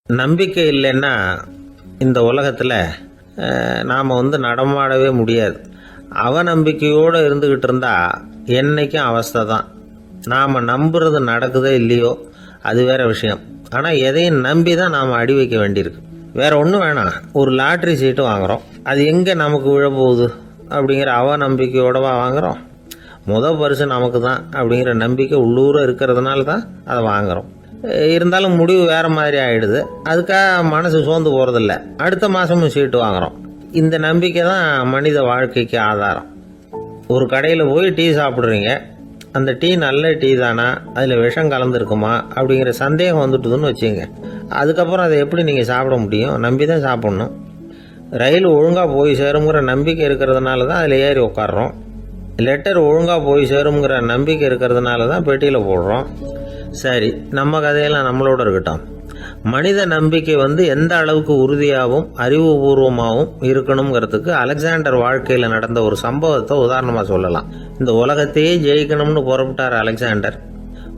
நம்பிக்கை இல்லைன்னா இந்த உலகத்தில் நாம் நடமாடவே முடியாது. அவநம்பிக்கையோடு இருந்துக்கிட்டு இருந்தால் என்றைக்கும் அவஸ்தை தான். நாம் நம்புறது நடக்குதோ இல்லையோ அது வேறு விஷயம். ஆனால் எதையும் நம்பி தான் நாம் அடி வைக்க வேண்டியிருக்கு. வேறு ஒன்றும் வேணாம், ஒரு லாட்ரி சீட்டு வாங்குகிறோம், அது எங்கே நமக்கு விழப்போகுது அப்படிங்கிற அவநம்பிக்கையோடவா வாங்குகிறோம்? பரிசு நமக்கு தான் அப்படிங்கிற நம்பிக்கை உள்ளூர இருக்கிறதுனால தான் அதை வாங்குகிறோம். இருந்தாலும் முடிவு வேறு மாதிரி ஆகிடுது. அதுக்காக மனசு சோர்ந்து போகிறதில்ல, அடுத்த மாதமும் சீட்டு வாங்குகிறோம். இந்த நம்பிக்கை தான் மனித வாழ்க்கைக்கு ஆதாரம். ஒரு கடையில் போய் டீ சாப்பிட்றீங்க, அந்த டீ நல்ல டீ தானா, அதில் விஷம் கலந்துருக்குமா அப்படிங்கிற சந்தேகம் வந்துட்டுதுன்னு வச்சுங்க. அதுக்கப்புறம் அதை எப்படி நீங்கள் சாப்பிட முடியும்? நம்பி தான் சாப்பிட்ணும். ரயில் ஒழுங்காக போய் சேருங்கிற நம்பிக்கை இருக்கிறதுனால தான் அதில் ஏறி உட்காடுறோம். லெட்டர் ஒழுங்காக போய் சேருங்கிற நம்பிக்கை இருக்கிறதுனால தான் பெட்டியில் போடுறோம். சரி, நம்ம கதையெல்லாம் நம்மளோட இருக்கட்டும். மனித நம்பிக்கை எந்த அளவுக்கு உறுதியாகவும் அறிவுபூர்வமாகவும் இருக்கணுங்கிறதுக்கு அலெக்சாண்டர் வாழ்க்கையில் நடந்த ஒரு சம்பவத்தை உதாரணமாக சொல்லலாம். இந்த உலகத்தையே ஜெயிக்கணும்னு புறப்பட்டார் அலெக்சாண்டர்.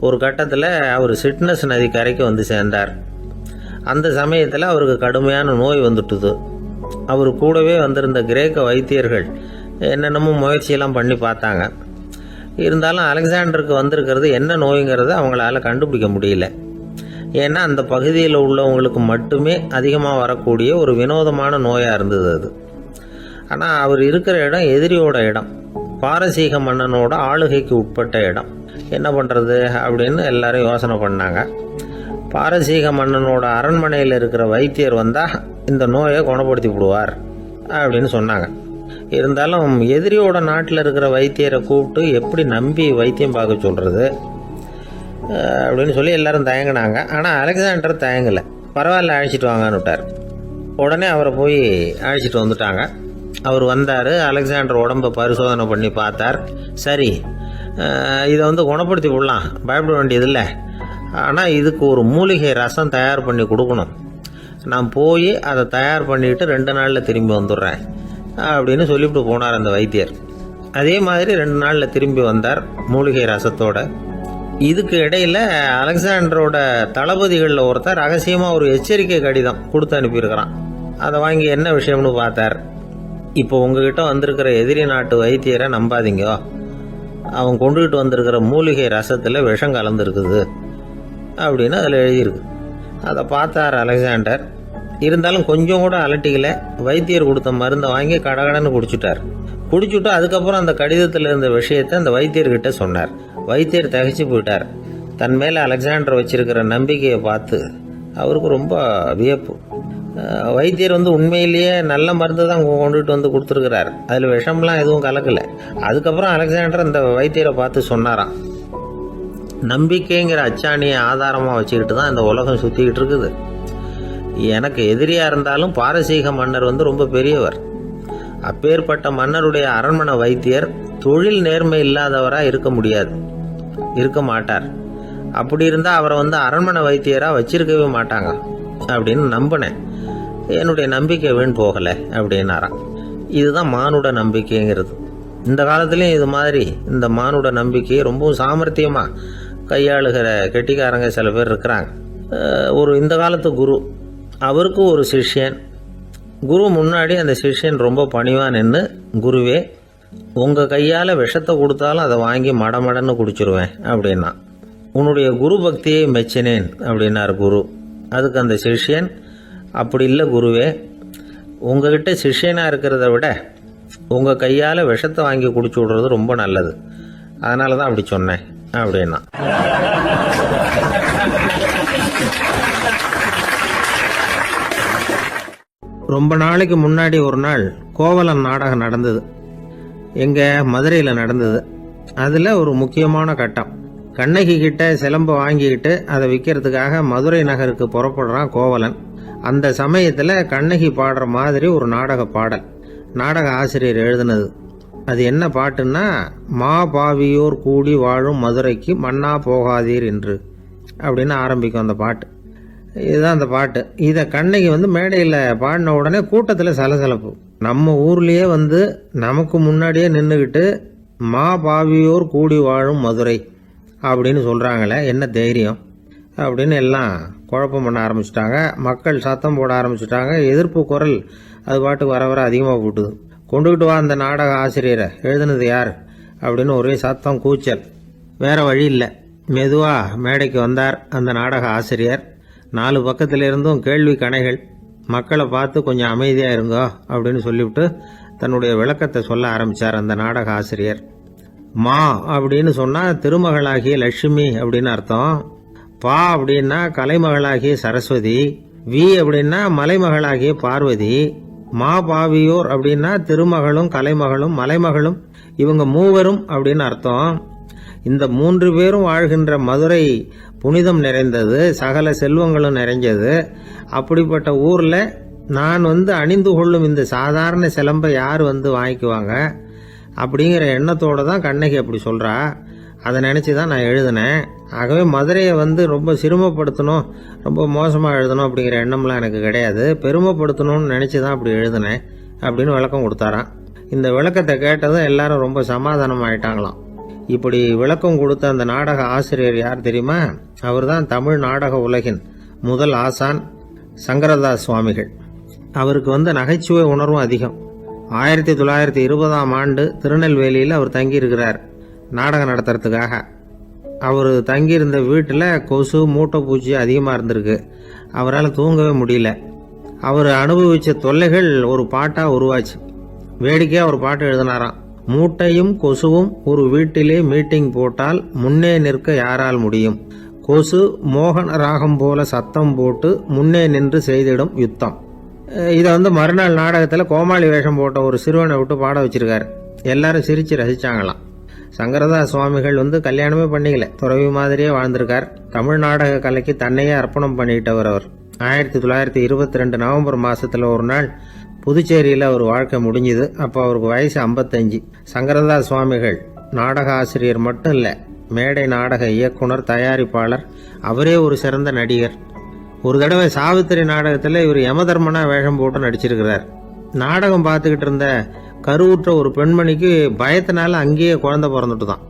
ஒரு கட்டத்தில் அவர் சிட்னஸ் நதி கரைக்கு சேர்ந்தார். அந்த சமயத்தில் அவருக்கு கடுமையான நோய் வந்துட்டுது. அவர் கூடவே வந்திருந்த கிரேக்க வைத்தியர்கள் என்னென்னமோ முயற்சியெல்லாம் பண்ணி பார்த்தாங்க. இருந்தாலும் அலெக்சாண்டருக்கு வந்திருக்கிறது என்ன நோய்ங்கிறத அவங்களால கண்டுபிடிக்க முடியல. ஏன்னா அந்த பகுதியில் உள்ளவங்களுக்கு மட்டுமே அதிகமாக வரக்கூடிய ஒரு வினோதமான நோயாக இருந்தது அது. ஆனால் அவர் இருக்கிற இடம் எதிரியோட இடம், பாரசீக மன்னனோட ஆளுகைக்கு உட்பட்ட இடம். என்ன பண்ணுறது அப்படின்னு எல்லாரும் யோசனை பண்ணாங்க. பாரசீக மன்னனோட அரண்மனையில் இருக்கிற வைத்தியர் வந்தால் இந்த நோயை குணப்படுத்தி விடுவார் அப்படின்னு சொன்னாங்க. இருந்தாலும் எதிரியோட நாட்டில் இருக்கிற வைத்தியரை கூப்பிட்டு எப்படி நம்பி வைத்தியம் பார்க்க சொல்கிறது அப்படின்னு சொல்லி எல்லாரும் தயங்கினாங்க. ஆனால் அலெக்சாண்டர் தயங்கலை. பரவாயில்ல, அழைச்சிட்டு வாங்கன்னு விட்டார். உடனே அவரை போய் அழைச்சிட்டு வந்துட்டாங்க. அவர் வந்தார். அலெக்சாண்டர் உடம்பை பரிசோதனை பண்ணி பார்த்தார். சரி, இதை குணப்படுத்தி விடலாம், பயப்பட வேண்டியதில்லை. ஆனால் இதுக்கு ஒரு மூலிகை ரசம் தயார் பண்ணி கொடுக்கணும். நான் போய் அதை தயார் பண்ணிவிட்டு 2 நாளில் திரும்பி வந்துடுறேன் அப்படின்னு சொல்லிவிட்டு போனார் அந்த வைத்தியர். அதே மாதிரி 2 நாளில் திரும்பி வந்தார் மூலிகை ரசத்தோட. இதுக்கு இடையில் அலெக்சாண்டரோட தளபதிகளில் ஒருத்தர் ரகசியமாக ஒரு எச்சரிக்கை கடிதம் கொடுத்து அனுப்பியிருக்கிறான். அதை வாங்கி என்ன விஷயம்னு பார்த்தார். இப்போ உங்ககிட்ட வந்திருக்கிற எதிரி நாட்டு வைத்தியரை நம்பாதீங்க, அவன் கொண்டுகிட்டு வந்திருக்கிற மூலிகை ரசத்தில் விஷம் கலந்துருக்குது அப்படின்னு அதில் எழுதியிருக்கு. அதை பார்த்தார் அலெக்சாண்டர். இருந்தாலும் கொஞ்சம் கூட அலட்டிக்கல. வைத்தியர் கொடுத்த மருந்தை வாங்கி கடகடன்னு குடிச்சுட்டு அதுக்கப்புறம் அந்த கடிதத்தில் இருந்த விஷயத்தை அந்த வைத்தியர்கிட்ட சொன்னார். வைத்தியர் திகைச்சு போயிட்டார். தன் மேலே அலெக்சாண்டர் வச்சிருக்கிற நம்பிக்கையை பார்த்து அவருக்கு ரொம்ப வியப்பு. வைத்தியர் உண்மையிலேயே நல்ல மருந்து தான் கொண்டுகிட்டு கொடுத்துருக்கிறார், அதில் விஷம்லாம் எதுவும் கலக்கலை. அதுக்கப்புறம் அலெக்சாண்டர் அந்த வைத்தியரை பார்த்து சொன்னாராம், நம்பிக்கைங்கிற அச்சாணியை ஆதாரமாக வச்சுக்கிட்டு தான் இந்த உலகம் சுற்றிக்கிட்டு இருக்குது. எனக்கு எதிரியாக இருந்தாலும் பாரசீக மன்னர் ரொம்ப பெரியவர். அப்பேற்பட்ட மன்னருடைய அரண்மனை வைத்தியர் தொழில் நேர்மை இல்லாதவராக இருக்க மாட்டார். அப்படி இருந்தால் அவரை அரண்மனை வைத்தியராக வச்சிருக்கவே மாட்டாங்க அப்படின்னு நம்பினேன். என்னுடைய நம்பிக்கை வீண் போகலை அப்படின்னாராம். இதுதான் மானுட நம்பிக்கைங்கிறது. இந்த காலத்துலேயும் இது மாதிரி இந்த மானுட நம்பிக்கையை ரொம்பவும் சாமர்த்தியமாக கையாளுகிற கெட்டிக்காரங்க சில பேர் இருக்கிறாங்க. இந்த காலத்து குரு, அவருக்கு ஒரு சிஷ்யன். குரு முன்னாடி அந்த சிஷ்யன் ரொம்ப பணிவாக நின்று, குருவே, உங்கள் கையால் விஷத்தை கொடுத்தாலும் அதை வாங்கி மடமடன்னு குடிச்சிருவேன் அப்படின்னா. உன்னுடைய குரு பக்தியை மெச்சினேன் அப்படின்னார் குரு. அதுக்கு அந்த சிஷ்யன், அப்படி இல்லை குருவே, உங்ககிட்ட சிஷ்யனாக இருக்கிறத விட உங்கள் கையால் விஷத்தை வாங்கி குடிச்சு விடுறது ரொம்ப நல்லது, அதனால தான் அப்படி சொன்னேன் அப்படின்னா. ரொம்ப நாளைக்கு முன்னாடி ஒரு நாள் கோவலன் நாடகம் நடந்தது. எங்கள் மதுரையில் நடந்தது. அதில் ஒரு முக்கியமான கட்டம், கண்ணகி கிட்ட சிலம்பை வாங்கிக்கிட்டு அதை விற்கிறதுக்காக மதுரை நகருக்கு புறப்படுறான் கோவலன். அந்த சமயத்தில் கண்ணகி பாடுற மாதிரி ஒரு நாடக பாடல் நாடக ஆசிரியர் எழுதினது. அது என்ன பாட்டுன்னா, மா பாவியோர் கூடி வாழும் மதுரைக்கு மன்னா போகாதீர் என்று அப்படின்னு ஆரம்பிக்கும் அந்த பாட்டு. இதுதான் அந்த பாட்டு. இதை கண்ணகி மேடையில் பாடின உடனே கூட்டத்தில் சலசலப்பு. நம்ம ஊர்லேயே நமக்கு முன்னாடியே நின்றுக்கிட்டு மா பாவியோர் கூடி வாழும் மதுரை அப்படின்னு சொல்கிறாங்களே, என்ன தைரியம் அப்படின்னு எல்லாம் குழப்பம் பண்ண ஆரம்பிச்சிட்டாங்க. மக்கள் சத்தம் போட ஆரம்பிச்சிட்டாங்க. எதிர்ப்பு குரல் அது பாட்டுக்கு வர வர அதிகமாக போட்டுது. கொண்டுகிட்டு வா அந்த நாடக ஆசிரியரை, எழுதுனது யார் அப்படின்னு ஒரே சத்தம், கூச்சல். வேற வழி இல்லை. மெதுவாக மேடைக்கு வந்தார் அந்த நாடக ஆசிரியர். 4 பக்கத்திலிருந்தும் கேள்வி கணைகள். மக்களை பார்த்து கொஞ்சம் அமைதியாக இருங்கோ அப்படின்னு சொல்லிவிட்டு தன்னுடைய விளக்கத்தை சொல்ல ஆரம்பித்தார் அந்த நாடக ஆசிரியர். மா அப்படின்னு சொன்னால் திருமகளாகிய லட்சுமி அப்படின்னு அர்த்தம். பா அப்படின்னா கலைமகளாகிய சரஸ்வதி. வி அப்படின்னா மலைமகளாகிய பார்வதி. மா பாவியோர் அப்படின்னா திருமகளும் கலைமகளும் மலைமகளும், இவங்க மூவரும் அப்படின்னு அர்த்தம். இந்த 3 பேரும் வாழ்கின்ற மதுரை புனிதம் நிறைந்தது, சகல செல்வங்களும் நிறைஞ்சது. அப்படிப்பட்ட ஊரில் நான் அணிந்து கொள்ளும் இந்த சாதாரண சிலம்பை யார் வாங்கிக்குவாங்க அப்படிங்கிற எண்ணத்தோடு தான் கண்ணகி அப்படி சொல்கிறா. அதை நினச்சி தான் நான் எழுதினேன். ஆகவே மதுரையை ரொம்ப சிரமப்படுத்தணும், ரொம்ப மோசமாக எழுதணும் அப்படிங்கிற எண்ணம்லாம் எனக்கு கிடையாது. பெருமைப்படுத்தணும்னு நினச்சி தான் அப்படி எழுதினேன் அப்படின்னு விளக்கம் கொடுத்தாராம். இந்த விளக்கத்தை கேட்டதும் எல்லாரும் ரொம்ப சமாதானம் ஆயிட்டாங்களாம். இப்படி விளக்கம் கொடுத்த அந்த நாடக ஆசிரியர் யார் தெரியுமா? அவர் தான் தமிழ் நாடக உலகின் முதல் ஆசான் சங்கரதாஸ் சுவாமிகள். அவருக்கு நகைச்சுவை உணர்வும் அதிகம். 1920ஆம் ஆண்டு திருநெல்வேலியில் அவர் தங்கியிருக்கிறார் நாடகம் நடத்துறதுக்காக. அவர் தங்கியிருந்த வீட்டில் கொசு மூட்டை பூச்சி அதிகமாக இருந்திருக்கு. அவரால் தூங்கவே முடியல. அவர் அனுபவித்த தொல்லைகள் ஒரு பாட்டாக உருவாச்சு. வேடிக்கையாக ஒரு பாட்டு எழுதினாராம். மூட்டையும் கொசுவும் ஒரு வீட்டிலே மீட்டிங் போட்டால் முன்னே நிற்க யாரால் முடியும்? கொசு மோகன ராகம் போல சத்தம் போட்டு முன்னே நின்று செய்திடும் யுத்தம். இதை மறுநாள் நாடகத்தில் கோமாளி வேஷம் போட்ட ஒரு சிறுவனை விட்டு பாட வச்சிருக்காரு. எல்லாரும் சிரித்து ரசிச்சாங்களாம். சங்கரதாஸ் சுவாமிகள் கல்யாணமே பண்ணிக்கல, துறவி மாதிரியே வாழ்ந்திருக்கார். தமிழ் நாடக கலைக்கு தன்னையே அர்ப்பணம் பண்ணிட்டவர் அவர். 1922 நவம்பர் மாதத்தில் ஒரு நாள் புதுச்சேரியில் அவர் வாழ்க்கை முடிஞ்சுது. அப்போ அவருக்கு வயசு 55. சங்கரதாஸ் சுவாமிகள் நாடக ஆசிரியர் மட்டும் இல்லை, மேடை நாடக இயக்குனர், தயாரிப்பாளர். அவரே ஒரு சிறந்த நடிகர். ஒரு தடவை சாவித்திரி நாடகத்தில் இவர் யமதர்மனா வேஷம் போட்டு நடிச்சிருக்கிறார். நாடகம் பார்த்துக்கிட்டு இருந்த கருவுற்ற ஒரு பெண்மணிக்கு பயத்தினால அங்கேயே குழந்தை பிறந்துட்டு தான்.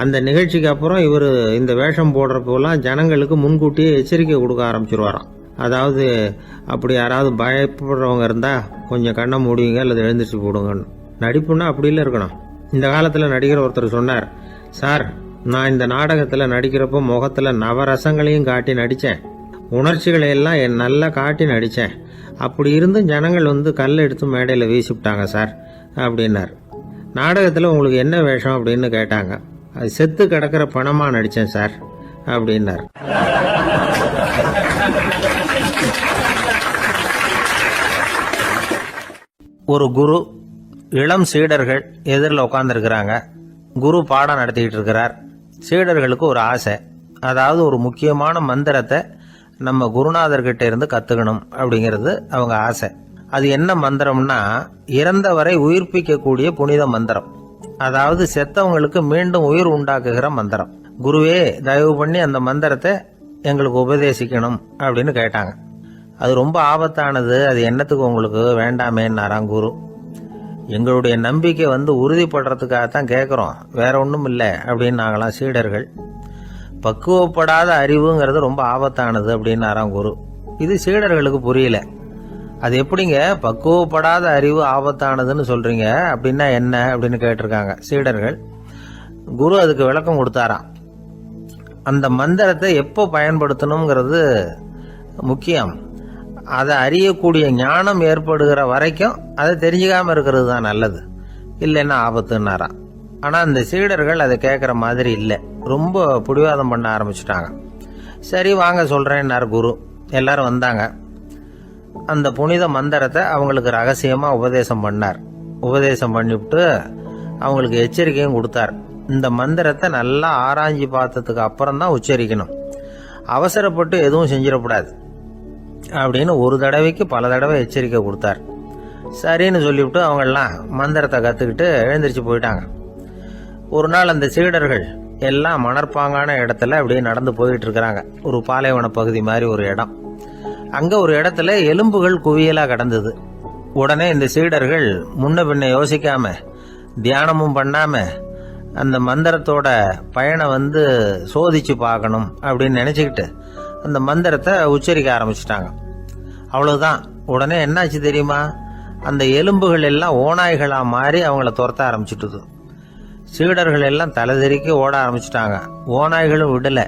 அந்த நிகழ்ச்சிக்கு அப்புறம் இவர் இந்த வேஷம் போடுறப்போலாம் ஜனங்களுக்கு முன்கூட்டியே எச்சரிக்கை கொடுக்க ஆரம்பிச்சிருவாராம். அதாவது அப்படி யாராவது பயப்படுறவங்க இருந்தால் கொஞ்சம் கண்ணை மூடுவீங்க அல்லது எழுந்திரிச்சு போடுங்கன்னு. நடிப்புன்னா அப்படிலாம் இருக்கணும். இந்த காலத்தில் நடிகர் ஒருத்தர் சொன்னார், சார் நான் இந்த நாடகத்தில் நடிக்கிறப்போ முகத்தில் நவரசங்களையும் காட்டி நடித்தேன், உணர்ச்சிகளை எல்லாம் நல்லா காட்டி நடித்தேன். அப்படி இருந்தும் ஜனங்கள் கல் எடுத்து மேடையில் வீசிவிட்டாங்க சார் அப்படின்னார். நாடகத்தில் உங்களுக்கு என்ன வேஷம் அப்படின்னு கேட்டாங்க. அது செத்து கிடக்கிற பணமாக நடித்தேன் சார் அப்படின்னார். ஒரு குரு, இளம் சீடர்கள் எதிரில் உட்காந்துருக்கிறாங்க. குரு பாடம் நடத்திக்கிட்டு இருக்கிறார். சீடர்களுக்கு ஒரு ஆசை, அதாவது ஒரு முக்கியமான மந்திரத்தை நம்ம குருநாதர்கிட்ட இருந்து கற்றுக்கணும் அப்படிங்கிறது அவங்க ஆசை. அது என்ன மந்திரம்னா, இறந்தவரை உயிர்ப்பிக்கக்கூடிய புனித மந்திரம். அதாவது செத்தவங்களுக்கு மீண்டும் உயிர் உண்டாக்குகிற மந்திரம். குருவே தயவு பண்ணி அந்த மந்திரத்தை எங்களுக்கு உபதேசிக்கணும் அப்படின்னு கேட்டாங்க. அது ரொம்ப ஆபத்தானது, அது என்னத்துக்கு உங்களுக்கு வேண்டாமேன்னாராம் குரு. எங்களுடைய நம்பிக்கை உறுதிப்படுறதுக்காகத்தான் கேட்குறோம், வேற ஒன்றும் இல்லை அப்படின்னாங்களாம் சீடர்கள். பக்குவப்படாத அறிவுங்கிறது ரொம்ப ஆபத்தானது அப்படின்னாராம் குரு. இது சீடர்களுக்கு புரியல. அது எப்படிங்க பக்குவப்படாத அறிவு ஆபத்தானதுன்னு சொல்றீங்க, அப்படின்னா என்ன அப்படின்னு கேட்டிருக்காங்க சீடர்கள். குரு அதுக்கு விளக்கம் கொடுத்தாராம். அந்த மந்திரத்தை எப்போ பயன்படுத்தணுங்கிறது முக்கியம். அதை அறியக்கூடிய ஞானம் ஏற்படுகிற வரைக்கும் அதை தெரிஞ்சுக்காம இருக்கிறது தான் நல்லது, இல்லைன்னா ஆபத்துன்னாராம். ஆனால் அந்த சீடர்கள் அதை கேட்குற மாதிரி இல்லை, ரொம்ப பிடிவாதம் பண்ண ஆரம்பிச்சிட்டாங்க. சரி வாங்க சொல்கிறேன்னார் குரு. எல்லாரும் வந்தாங்க. அந்த புனித மந்திரத்தை அவங்களுக்கு ரகசியமாக உபதேசம் பண்ணார். உபதேசம் பண்ணிவிட்டு அவங்களுக்கு எச்சரிக்கையும் கொடுத்தார். இந்த மந்திரத்தை நல்லா ஆராய்ச்சி பார்த்ததுக்கு அப்புறம் தான் உச்சரிக்கணும், அவசரப்பட்டு எதுவும் செஞ்சிடக்கூடாது அப்படின்னு ஒரு தடவைக்கு பல தடவை எச்சரிக்கை கொடுத்தார். சரின்னு சொல்லிவிட்டு அவங்கெல்லாம் மந்திரத்தை கற்றுக்கிட்டு எழுந்திரிச்சு போயிட்டாங்க. ஒரு நாள் அந்த சீடர்கள் எல்லாம் மணற்பாங்கான இடத்துல அப்படியே நடந்து போயிட்டு இருக்கிறாங்க. ஒரு பாலைவன பகுதி மாதிரி ஒரு இடம். அங்கே ஒரு இடத்துல எலும்புகள் குவியலாக கிடந்தது. உடனே இந்த சீடர்கள் முன்ன பின்ன யோசிக்காம, தியானமும் பண்ணாம அந்த மந்திரத்தோட பயனை சோதிச்சு பார்க்கணும் அப்படின்னு நினச்சிக்கிட்டு அந்த மந்திரத்தை உச்சரிக்க ஆரம்பிச்சிட்டாங்க. அவ்வளவுதான். உடனே என்னாச்சு தெரியுமா? அந்த எலும்புகள் எல்லாம் ஓநாய்களா மாறி அவங்கள துரத்த ஆரம்பிச்சுட்டுது. சீடர்கள் எல்லாம் தலைதெறிக்க ஓட ஆரம்பிச்சிட்டாங்க. ஓநாய்களும் விடலை,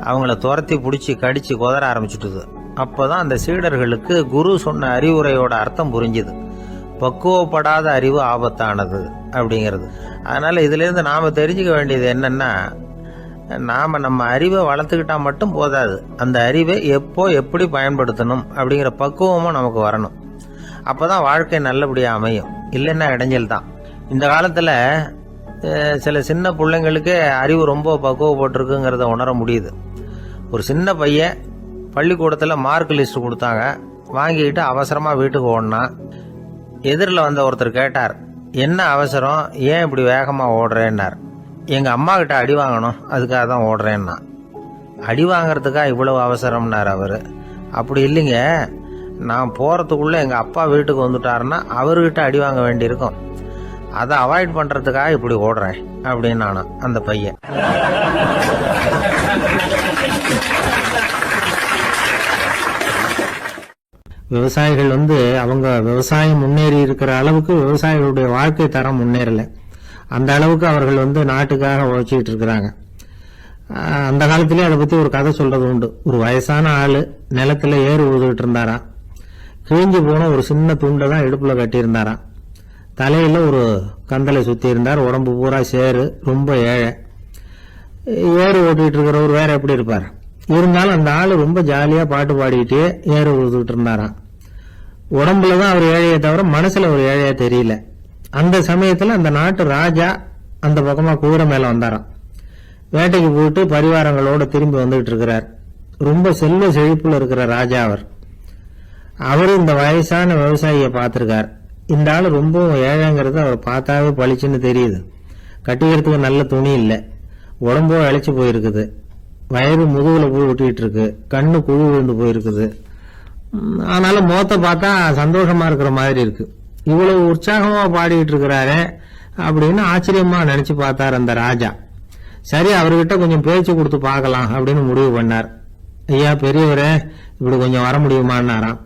அவங்கள துரத்தி பிடிச்சி கடிச்சு குதற ஆரம்பிச்சுட்டுது. அப்போதான் அந்த சீடர்களுக்கு குரு சொன்ன அறிவுரையோட அர்த்தம் புரிஞ்சுது. பக்குவப்படாத அறிவு ஆபத்தானது அப்படிங்கிறது. அதனால இதுல இருந்து நாம தெரிஞ்சுக்க வேண்டியது என்னன்னா, நாம நம்ம அறிவை வளர்த்துக்கிட்டா மட்டும் போதாது, அந்த அறிவை எப்போ எப்படி பயன்படுத்தணும் அப்படிங்கிற பக்குவமும் நமக்கு வரணும். அப்பதான் வாழ்க்கை நல்லபடியா அமையும். இல்லைன்னா இடைஞ்சல் தான். இந்த காலத்துல சில சின்ன பிள்ளைங்களுக்கே அறிவு ரொம்ப பக்குவப்பட்டிருக்குங்கிறத உணர முடியுது. ஒரு சின்ன பையன் பள்ளிக்கூடத்தில் மார்க் லிஸ்ட் கொடுத்தாங்க, வாங்கிக்கிட்டு அவசரமாக வீட்டுக்கு ஓடினான். எதிரில் வந்த ஒருத்தர் கேட்டார், என்ன அவசரம், ஏன் இப்படி வேகமாக ஓடுறேன்னார். எங்கள் அம்மா கிட்ட அடி வாங்கணும், அதுக்காக தான் ஓடுறேன்னா. அடி வாங்கிறதுக்காக இவ்வளவு அவசரம்னார் அவர். அப்படி இல்லைங்க, நான் போகிறதுக்குள்ளே எங்கள் அப்பா வீட்டுக்கு வந்துட்டாருன்னா அவர்கிட்ட அடி வாங்க வேண்டியிருக்கும், அதை அவாய்ட் பண்ணுறதுக்காக இப்படி ஓடுறேன் அப்படின்னு நானும் அந்த பையன். விவசாயிகள் அவங்க விவசாயம் முன்னேறி இருக்கிற அளவுக்கு விவசாயிகளுடைய வாழ்க்கை தரம் முன்னேறல. அந்த அளவுக்கு அவர்கள் நாட்டுக்காக உழைச்சிட்டு இருக்கிறாங்க. அந்த காலத்திலே அதை பத்தி ஒரு கதை சொல்றது உண்டு. ஒரு வயசான ஆளு நிலத்துல ஏறு ஊதுகிட்டு இருந்தாராம். கிழிஞ்சு போன ஒரு சின்ன துண்டை தான் இடுப்புல கட்டியிருந்தாராம். தலையில ஒரு கந்தலை சுத்தி இருந்தார். உடம்பு பூரா சேரு, ரொம்ப ஏழை. ஏறு ஓட்டிட்டு இருக்கிறவர் வேற எப்படி இருப்பார்? இருந்தாலும் அந்த ஆளு ரொம்ப ஜாலியா பாட்டு பாடிக்கிட்டே ஏறு ஊதுகிட்டு இருந்தாராம். உடம்புலதான் அவர் ஏழையை தவிர மனசுல ஒரு ஏழையா தெரியல. அந்த சமயத்துல அந்த நாட்டு ராஜா அந்த பக்கமா குதிரை மேல வந்தாராம். வேட்டைக்கு போயிட்டு பரிவாரங்களோட திரும்பி வந்துகிட்டு இருக்கிறார். ரொம்ப செல்வ செழிப்புல இருக்கிற ராஜா அவர். அவரு இந்த வயசான விவசாயிய பார்த்திருக்கார். இந்த ஆளு ரொம்பவும் ஏழைங்கிறது அவர் பார்த்தாவே பளிச்சுன்னு தெரியுது. கட்டிக்கிறதுக்கு நல்ல துணி இல்லை, உடம்போ இழைச்சு போயிருக்குது, வயிறு முதுகுல போய் ஒட்டிட்டு இருக்கு, கண்ணு குழு விழுந்து போயிருக்குது. ஆனாலும் முகத்தை பார்த்தா சந்தோஷமா இருக்கிற மாதிரி இருக்கு. இவ்வளவு உற்சாகமா பாடிட்டு இருக்கிறாரு அப்படின்னு ஆச்சரியமா நினைச்சு பார்த்தார் அந்த ராஜா. சரி, அவர்கிட்ட கொஞ்சம் பேச்சு கொடுத்து பார்க்கலாம் அப்படின்னு முடிவு பண்ணார். ஐயா பெரியவரே, இப்படி கொஞ்சம் வர முடியுமான்னாராம்.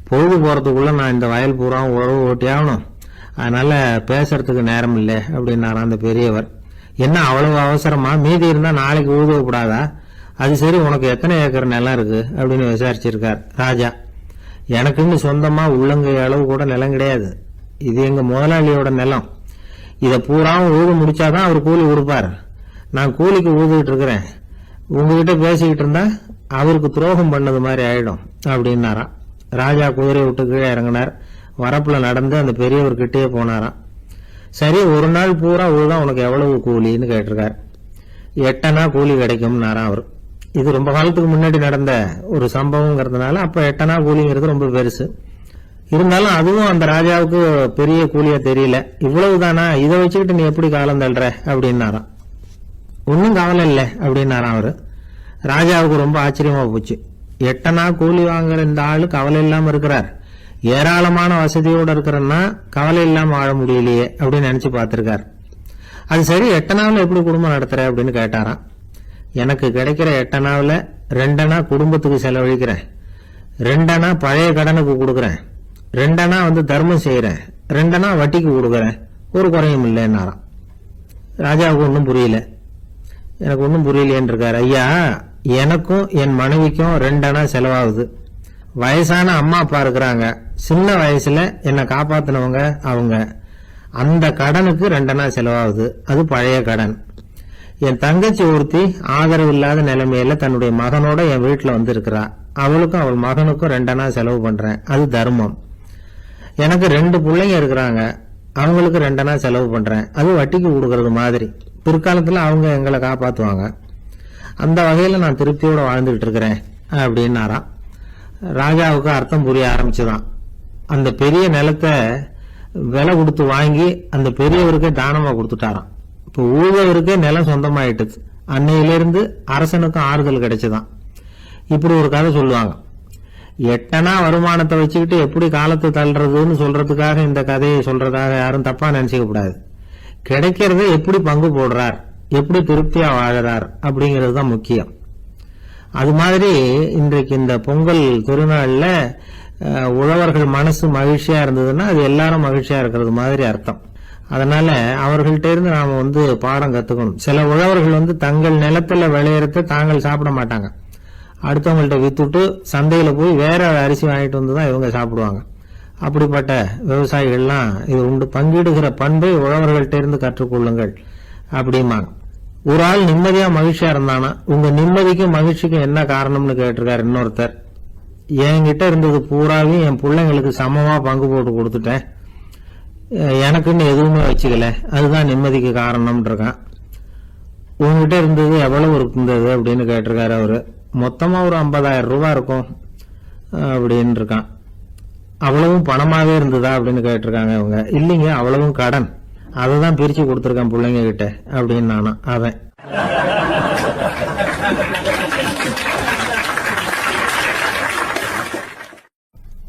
பொழுது போறதுக்குள்ள நான் இந்த வயல் பூரா உழவு ஓட்டி ஆகணும், அதனால பேசுறதுக்கு நேரம் இல்லை அப்படின்னாராம் அந்த பெரியவர். என்ன அவ்வளவு அவசரமா? மீதி இருந்தா நாளைக்கு ஊதுவப்படாதா? அது சரி, உனக்கு எத்தனை ஏக்கர் நிலம் இருக்கு அப்படின்னு விசாரிச்சிருக்கார் ராஜா. எனக்குன்னு சொந்தமா உள்ளங்கை அளவு கூட நிலம் கிடையாது. இது எங்க முதலாளியோட நிலம். இதை பூராவும் ஊது முடிச்சாதான் அவர் கூலி கொடுப்பார். நான் கூலிக்கு ஊதுகிட்டு இருக்கிறேன். உங்ககிட்ட பேசிக்கிட்டு இருந்தா அவருக்கு துரோகம் பண்ணது மாதிரி ஆயிடும் அப்படின்னாராம். ராஜா குதிரை விட்டு கீழே இறங்கினார். வரப்புல நடந்து அந்த பெரியவர்கிட்டே போனாராம். சரி, ஒரு நாள் பூரா ஊதான் உனக்கு எவ்வளவு கூலின்னு கேட்டிருக்கார். 8 அணா கூலி கிடைக்கும்னாராம் அவர். இது ரொம்ப காலத்துக்கு முன்னாடி நடந்த ஒரு சம்பவங்கிறதுனால அப்ப 8 அணா கூலிங்கிறது ரொம்ப பெருசு. இருந்தாலும் அதுவும் அந்த ராஜாவுக்கு பெரிய கூலியா தெரியல. இவ்வளவுதானா, இதை வச்சுக்கிட்டு நீ எப்படி காலம் தள்ளுற அப்படின்னாராம். ஒன்னும் கவலை இல்லை அப்படின்னாராம் அவரு. ராஜாவுக்கு ரொம்ப ஆச்சரியமா போச்சு. 8 அணா கூலி வாங்குற இந்த ஆளு கவலை இல்லாம இருக்கிறார், ஏராளமான வசதியோட இருக்கிறன்னா கவலை இல்லாம வாழ முடியலையே அப்படின்னு நினைச்சு பார்த்திருக்கார். அது சரி, 8 அணாவில் எப்படி குடும்பம் நடத்துற அப்படின்னு கேட்டாராம். எனக்கு கிடைக்கிற 8 அணாவில் 2 அணா குடும்பத்துக்கு செலவழிக்கிறேன், 2 அணா பழைய கடனுக்கு கொடுக்கறேன், 2 அணா தர்மம் செய்யறேன், 2 அணா வட்டிக்கு கொடுக்கறேன், ஒரு குறையும் இல்லைன்னாராம். ராஜாவுக்கு ஒன்றும் புரியல. எனக்கு ஒன்றும் புரியலேன்னு இருக்காரு. ஐயா, எனக்கும் என் மனைவிக்கும் 2 அணா செலவாகுது. வயசான அம்மா அப்பா இருக்கிறாங்க, சின்ன வயசுல என்னை காப்பாத்தினவங்க அவங்க. அந்த கடனுக்கு 2 அணா செலவாகுது, அது பழைய கடன். என் தங்கச்சி ஒருத்தி ஆதரவு இல்லாத நிலைமையில தன்னுடைய மகனோட என் வீட்டுல இருக்கிறா. அவளுக்கும் அவள் மகனுக்கும் 2 அணா செலவு பண்றேன், அது தர்மம். எனக்கு 2 பிள்ளைங்க இருக்கிறாங்க, அவங்களுக்கு 2 அணா செலவு பண்றேன், அது வட்டிக்கு கொடுக்கறது மாதிரி. பிற்காலத்துல அவங்க எங்களை காப்பாத்துவாங்க. அந்த வகையில நான் திருப்தியோட வாழ்ந்துகிட்டு இருக்கிறேன் அப்படின்னாராம். ராஜாவுக்கு அர்த்தம் புரிய ஆரம்பிச்சுதான். அந்த பெரிய நிலத்தை விலை கொடுத்து வாங்கி அந்த பெரியவருக்கே தானமா கொடுத்துட்டாராம். இப்போ ஊழவருக்கே நிலம் சொந்தமாயிட்டுது. அன்னையிலிருந்து அரசனுக்கும் ஆறுதல் கிடைச்சுதான். இப்படி ஒரு கதை சொல்லுவாங்க. 8 அணா வருமானத்தை வச்சுக்கிட்டு எப்படி காலத்தை தள்ளுறதுன்னு சொல்றதுக்காக இந்த கதையை சொல்றதாக யாரும் தப்பா நினைச்சுக்க கூடாது. கிடைக்கிறத எப்படி பங்கு போடுறார், எப்படி திருப்தியா வாழறார் அப்படிங்கிறது தான் முக்கியம். அது மாதிரி இன்றைக்கு இந்த பொங்கல் திருநாளில் உழவர்கள் மனசு மகிழ்ச்சியா இருந்ததுன்னா அது எல்லாரும் மகிழ்ச்சியா இருக்கிறது மாதிரி அர்த்தம். அதனால அவர்கள்ட்ட இருந்து நாம பாடம் கத்துக்கணும். சில உழவர்கள் தங்கள் நிலத்துல விளையறத தாங்கள் சாப்பிட மாட்டாங்க, அடுத்தவங்கள்ட்ட வித்துட்டு சந்தையில போய் வேற அரிசி வாங்கிட்டு வந்து தான் இவங்க சாப்பிடுவாங்க. அப்படிப்பட்ட விவசாயிகள்லாம் இது உண்டு. பங்கிடுகிற பண்பை உழவர்கள்ட்ட இருந்து கற்றுக்கொள்ளுங்கள் அப்படிம்பாங்க. ஒரு ஆள் நிம்மதியா மகிழ்ச்சியா இருந்தானா உங்க நிம்மதிக்கும் மகிழ்ச்சிக்கும் என்ன காரணம்னு கேட்டிருக்காரு இன்னொருத்தர். என்கிட்ட இருந்தது பூராவையும் என் பிள்ளைங்களுக்கு சமமா பங்கு போட்டு கொடுத்துட்டேன், எனக்குன்னு எதுவுமே வச்சுக்கல, அதுதான் நிம்மதிக்கு காரணம்னு இருக்கான். உங்ககிட்ட இருந்தது எவ்வளவு இருந்தது அப்படின்னு கேட்டிருக்காரு அவரு. மொத்தமா ஒரு 50,000 ரூபாய் இருக்கும் அப்படின்னு இருக்கான். அவ்வளவும் பணமாவே இருந்ததா அப்படின்னு கேட்டிருக்காங்க இவங்க. இல்லைங்க, அவ்வளவும் கடன், அதை தான் பிரிச்சு கொடுத்துருக்கேன் பிள்ளைங்க கிட்ட அப்படின்னு நானா அவன்.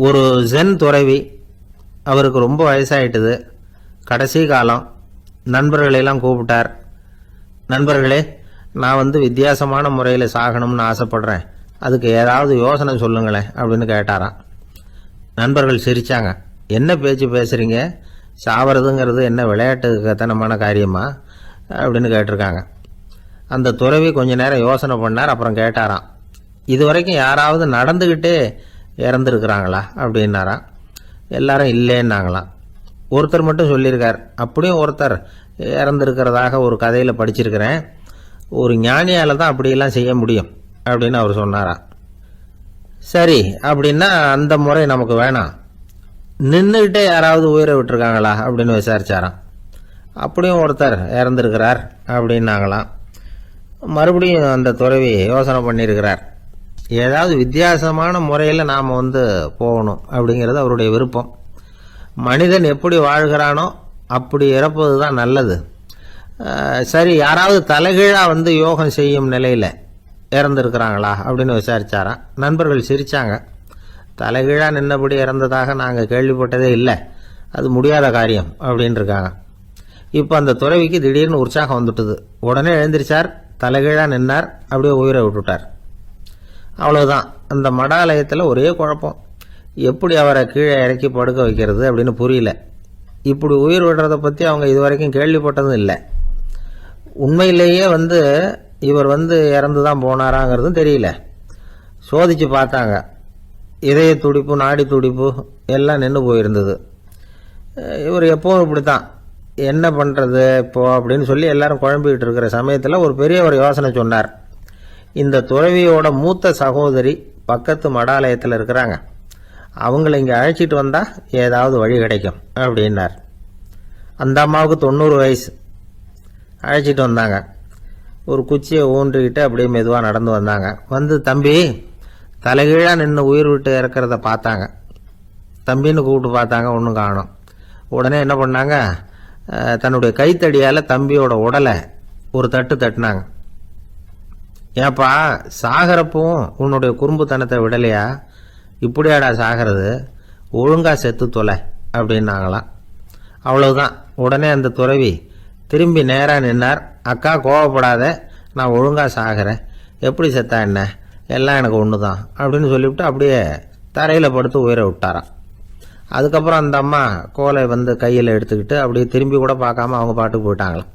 ஒரு ஜென் துறவி, அவருக்கு ரொம்ப வயசாயிட்டுது, கடைசி காலம். நண்பர்களெல்லாம் கூப்பிட்டார். நண்பர்களே, நான் வித்தியாசமான முறையில் சாகணும்னு ஆசைப்படுறேன், அதுக்கு ஏதாவது யோசனை சொல்லுங்களேன் அப்படின்னு கேட்டாராம். நண்பர்கள் சிரிச்சாங்க. என்ன பேச்சு பேசுறீங்க, சாவறதுங்கிறது என்ன விளையாட்டுத்தனமான காரியமா அப்படின்னு கேட்டிருக்காங்க. அந்த துறவி கொஞ்ச நேரம் யோசனை பண்ணார். அப்புறம் கேட்டாராம், இது வரைக்கும் யாராவது நடந்துக்கிட்டே இறந்துருக்குறாங்களா அப்படின்னாராம். எல்லாரும் இல்லைன்னாங்களாம். ஒருத்தர் மட்டும் சொல்லியிருக்கார், அப்படியும் ஒருத்தர் இறந்துருக்கிறதாக ஒரு கதையில் படிச்சிருக்கிறேன், ஒரு ஞானியால் தான் அப்படியெல்லாம் செய்ய முடியும் அப்படின்னு அவர் சொன்னாராம். சரி, அப்படின்னா அந்த முறை நமக்கு வேணாம், நின்றுக்கிட்டே யாராவது உயிரை விட்டுருக்காங்களா அப்படின்னு விசாரிச்சாராம். அப்படியும் ஒருத்தர் இறந்துருக்கிறார் அப்படின்னாங்களாம். மறுபடியும் அந்த துறவி யோசனை பண்ணியிருக்கிறார். ஏதாவது வித்தியாசமான முறையில் நாம் போகணும் அப்படிங்கிறது அவருடைய விருப்பம். மனிதன் எப்படி வாழ்கிறானோ அப்படி இறப்பது தான் நல்லது. சரி, யாராவது தலைகீழாக யோகம் செய்யும் நிலையில் இறந்துருக்கிறாங்களா அப்படின்னு விசாரிச்சாராம். நண்பர்கள் சிரித்தாங்க. தலைகீழாக நின்னபடி இறந்ததாக நாங்கள் கேள்விப்பட்டதே இல்லை, அது முடியாத காரியம் அப்படின்னு இருக்காங்க. இப்போ அந்த துறவிக்கு திடீர்னு உற்சாகம் வந்துட்டுது. உடனே எழுந்திரிச்சார், தலைகீழாக நின்னார், அப்படியே உயிரை விட்டுட்டார். அவ்வளவுதான். அந்த மடாலயத்தில் ஒரே குழப்பம், எப்படி அவரை கீழே இறக்கி படுக்க வைக்கிறது அப்படின்னு புரியல. இப்படி உயிர் விடுறதை பற்றி அவங்க இதுவரைக்கும் கேள்விப்பட்டதும் இல்லை. உண்மையிலேயே இவர் இறந்து தான் போனாராங்கிறதும் தெரியல. சோதிச்சு பார்த்தாங்க, இதய துடிப்பு, நாடி துடிப்பு எல்லாம் நின்று போயிருந்தது. இவர் எப்பவும் இப்படித்தான், என்ன பண்ணுறது இப்போ அப்படின்னு சொல்லி எல்லாரும் குழம்பிக்கிட்டு இருக்கிற சமயத்தில் ஒரு பெரியவர் யோசனை சொன்னார். இந்த துறவியோட மூத்த சகோதரி பக்கத்து மடாலயத்தில் இருக்கிறாங்க, அவங்கள இங்கே அழைச்சிட்டு வந்தால் ஏதாவது வழி கிடைக்கும் அப்படின்னார். அந்த அம்மாவுக்கு 90 வயசு. அழைச்சிட்டு வந்தாங்க. ஒரு குச்சியை ஊன்றிக்கிட்டு அப்படியே மெதுவாக நடந்து வந்தாங்க. தம்பி, தலைகீழாக நின்று உயிர் விட்டு இறக்கிறத பார்த்தாங்க. தம்பின்னு கூப்பிட்டு பார்த்தாங்க, ஒன்றும் காணோம். உடனே என்ன பண்ணாங்க, தன்னுடைய கைத்தடியால் தம்பியோட உடலை ஒரு தட்டு தட்டினாங்க. ஏப்பா, சாகிறப்பவும் உன்னுடைய குறும்புத்தனத்தை விடலையா, இப்படியாடா சாகிறது, ஒழுங்கா செத்து தொலை அப்படின்னாங்களாம். அவ்வளவுதான். உடனே அந்த துறவி திரும்பி நேராக நின்னார். அக்கா, கோவப்படாத, நான் ஒழுங்காக சாகிறேன், எப்படி செத்தா என்ன, எல்லாம் எனக்கு ஒன்று தான் அப்படின்னு சொல்லிவிட்டு அப்படியே தரையில் படுத்து உயிரை விட்டாராம். அதுக்கப்புறம் அந்த அம்மா கோலை கையில் எடுத்துக்கிட்டு அப்படியே திரும்பி கூட பார்க்காம அவங்க பாட்டுக்கு போயிட்டாங்களாம்.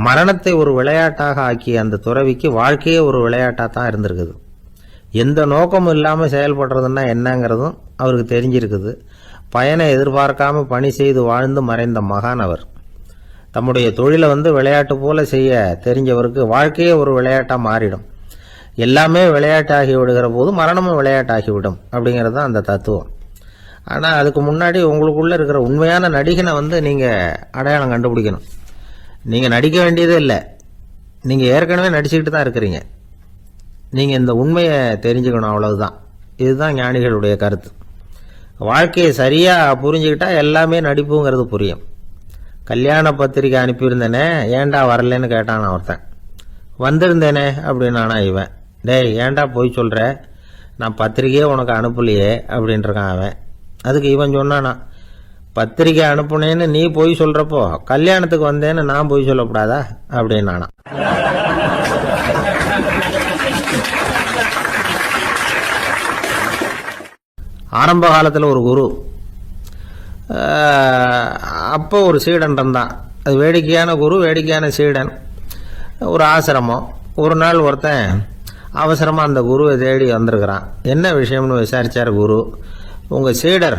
மரணத்தை ஒரு விளையாட்டாக ஆக்கிய அந்த துறவிக்கு வாழ்க்கையே ஒரு விளையாட்டாக தான் இருந்திருக்குது. எந்த நோக்கமும் இல்லாமல் செயல்படுறதுன்னா என்னங்கிறதும் அவருக்கு தெரிஞ்சிருக்குது. பயனை எதிர்பார்க்காம பணி செய்து வாழ்ந்து மறைந்த மகான் அவர். தம்முடைய தொழிலை விளையாட்டு போல செய்ய தெரிஞ்சவருக்கு வாழ்க்கையே ஒரு விளையாட்டாக மாறிடும். எல்லாமே விளையாட்டாகி விடுகிற போது மரணமும் விளையாட்டாகிவிடும் அப்படிங்கிறது தான் அந்த தத்துவம். ஆனால் அதுக்கு முன்னாடி உங்களுக்குள்ளே இருக்கிற உண்மையான நடிகனை நீங்கள் அடையாளம் கண்டுபிடிக்கணும். நீங்கள் நடிக்க வேண்டியதே இல்லை, நீங்கள் ஏற்கனவே நடிச்சுக்கிட்டு தான் இருக்கிறீங்க. நீங்கள் இந்த உண்மையை தெரிஞ்சுக்கணும், அவ்வளவுதான். இதுதான் ஞானிகளுடைய கருத்து. வாழ்க்கையை சரியாக புரிஞ்சுக்கிட்டா எல்லாமே நடிப்புங்கிறது புரியும். கல்யாண பத்திரிக்கை அனுப்பியிருந்தேனே, ஏன்டா வரலன்னு கேட்டான் ஒருத்தன். வந்திருந்தேனே அப்படின்னானா இவன். டேய், ஏன்டா போய் சொல்கிற, நான் பத்திரிக்கையே உனக்கு அனுப்பலையே அப்படின்ட்டுருக்கான் அவன். அதுக்கு இவன் சொன்னானா, பத்திரிக்கை அனுப்புனேன்னு நீ போய் சொல்கிறப்போ கல்யாணத்துக்கு வந்தேன்னு நான் போய் சொல்லக்கூடாதா அப்படின்னானா. ஆரம்ப காலத்தில் ஒரு குரு, அப்போ ஒரு சீடன் இருந்தான். அது வேடிக்கையான குரு, வேடிக்கையான சீடன். ஒரு ஆசிரமம். ஒரு நாள் ஒருத்தன் அவசரமாக அந்த குருவை தேடி வந்திருக்கிறான். என்ன விஷயம்னு விசாரித்தார் குரு. உங்கள் சீடர்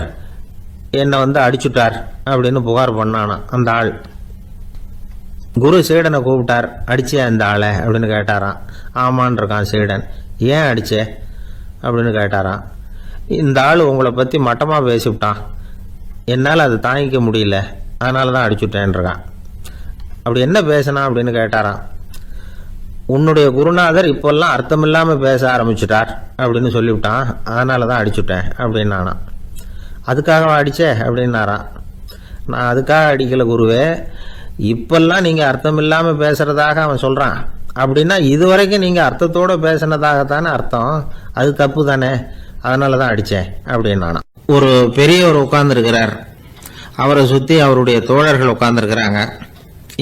என்னை அடிச்சுட்டார் அப்படின்னு புகார் பண்ணானா அந்த ஆள். குரு சீடனை கூப்பிட்டார். அடிச்சியா இந்த ஆளை அப்படின்னு கேட்டாரான். ஆமான் இருக்கான் சீடன். ஏன் அடிச்சே அப்படின்னு கேட்டாரான். இந்த ஆள் உங்களை பற்றி மட்டமாக பேசிவிட்டான், என்னால் அதை தாங்கிக்க முடியல, அதனால தான் அடிச்சுட்டேன்ருக்கான். அப்படி என்ன பேசினா அப்படின்னு கேட்டாரான். உன்னுடைய குருநாதர் இப்போல்லாம் அர்த்தமில்லாமல் பேச ஆரம்பிச்சுட்டார் அப்படின்னு சொல்லிவிட்டான், அதனால தான் அடிச்சுட்டேன் அப்படின்னானா. அதுக்காக அடிச்சே அப்படின்னாரான். நான் அதுக்காக அடிக்கலை குருவே, இப்பெல்லாம் நீங்கள் அர்த்தமில்லாமல் பேசுகிறதாக அவன் சொல்கிறான். அப்படின்னா இதுவரைக்கும் நீங்கள் அர்த்தத்தோடு பேசினதாகத்தானே அர்த்தம், அது தப்பு தானே, அதனால தான் அடித்தேன் அப்படின்னானா. ஒரு பெரியவர் உட்கார்ந்துருக்கிறார். அவரை சுற்றி அவருடைய தோழர்கள் உட்கார்ந்துருக்கிறாங்க.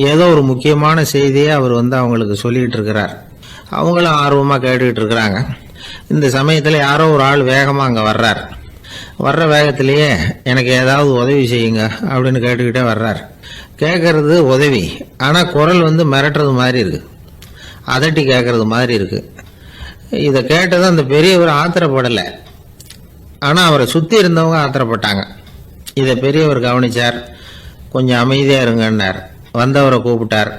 ஏதோ ஒரு முக்கியமான செய்தியை அவர் அவங்களுக்கு சொல்லிகிட்டு இருக்கிறார். அவங்களும் ஆர்வமாக கேட்டுக்கிட்டு இருக்கிறாங்க. இந்த சமயத்தில் யாரோ ஒரு ஆள் வேகமாக அங்கே வர்றார். வர்ற வேகத்திலேயே எனக்கு ஏதாவது உதவி செய்யுங்க அப்படின்னு கேட்டுக்கிட்டே வர்றார். கேட்கறது உதவி, ஆனால் குரல் மிரட்டுறது மாதிரி இருக்குது, அதட்டி கேட்கறது மாதிரி இருக்குது. இதை கேட்டதும் அந்த பெரியவர் ஆத்திரப்படலை, ஆனால் அவரை சுற்றி இருந்தவங்க ஆத்திரப்பட்டாங்க. இதை பெரியவர் கவனித்தார். கொஞ்சம் அமைதியாக இருங்கன்னார். வந்தவரை கூப்பிட்டார்.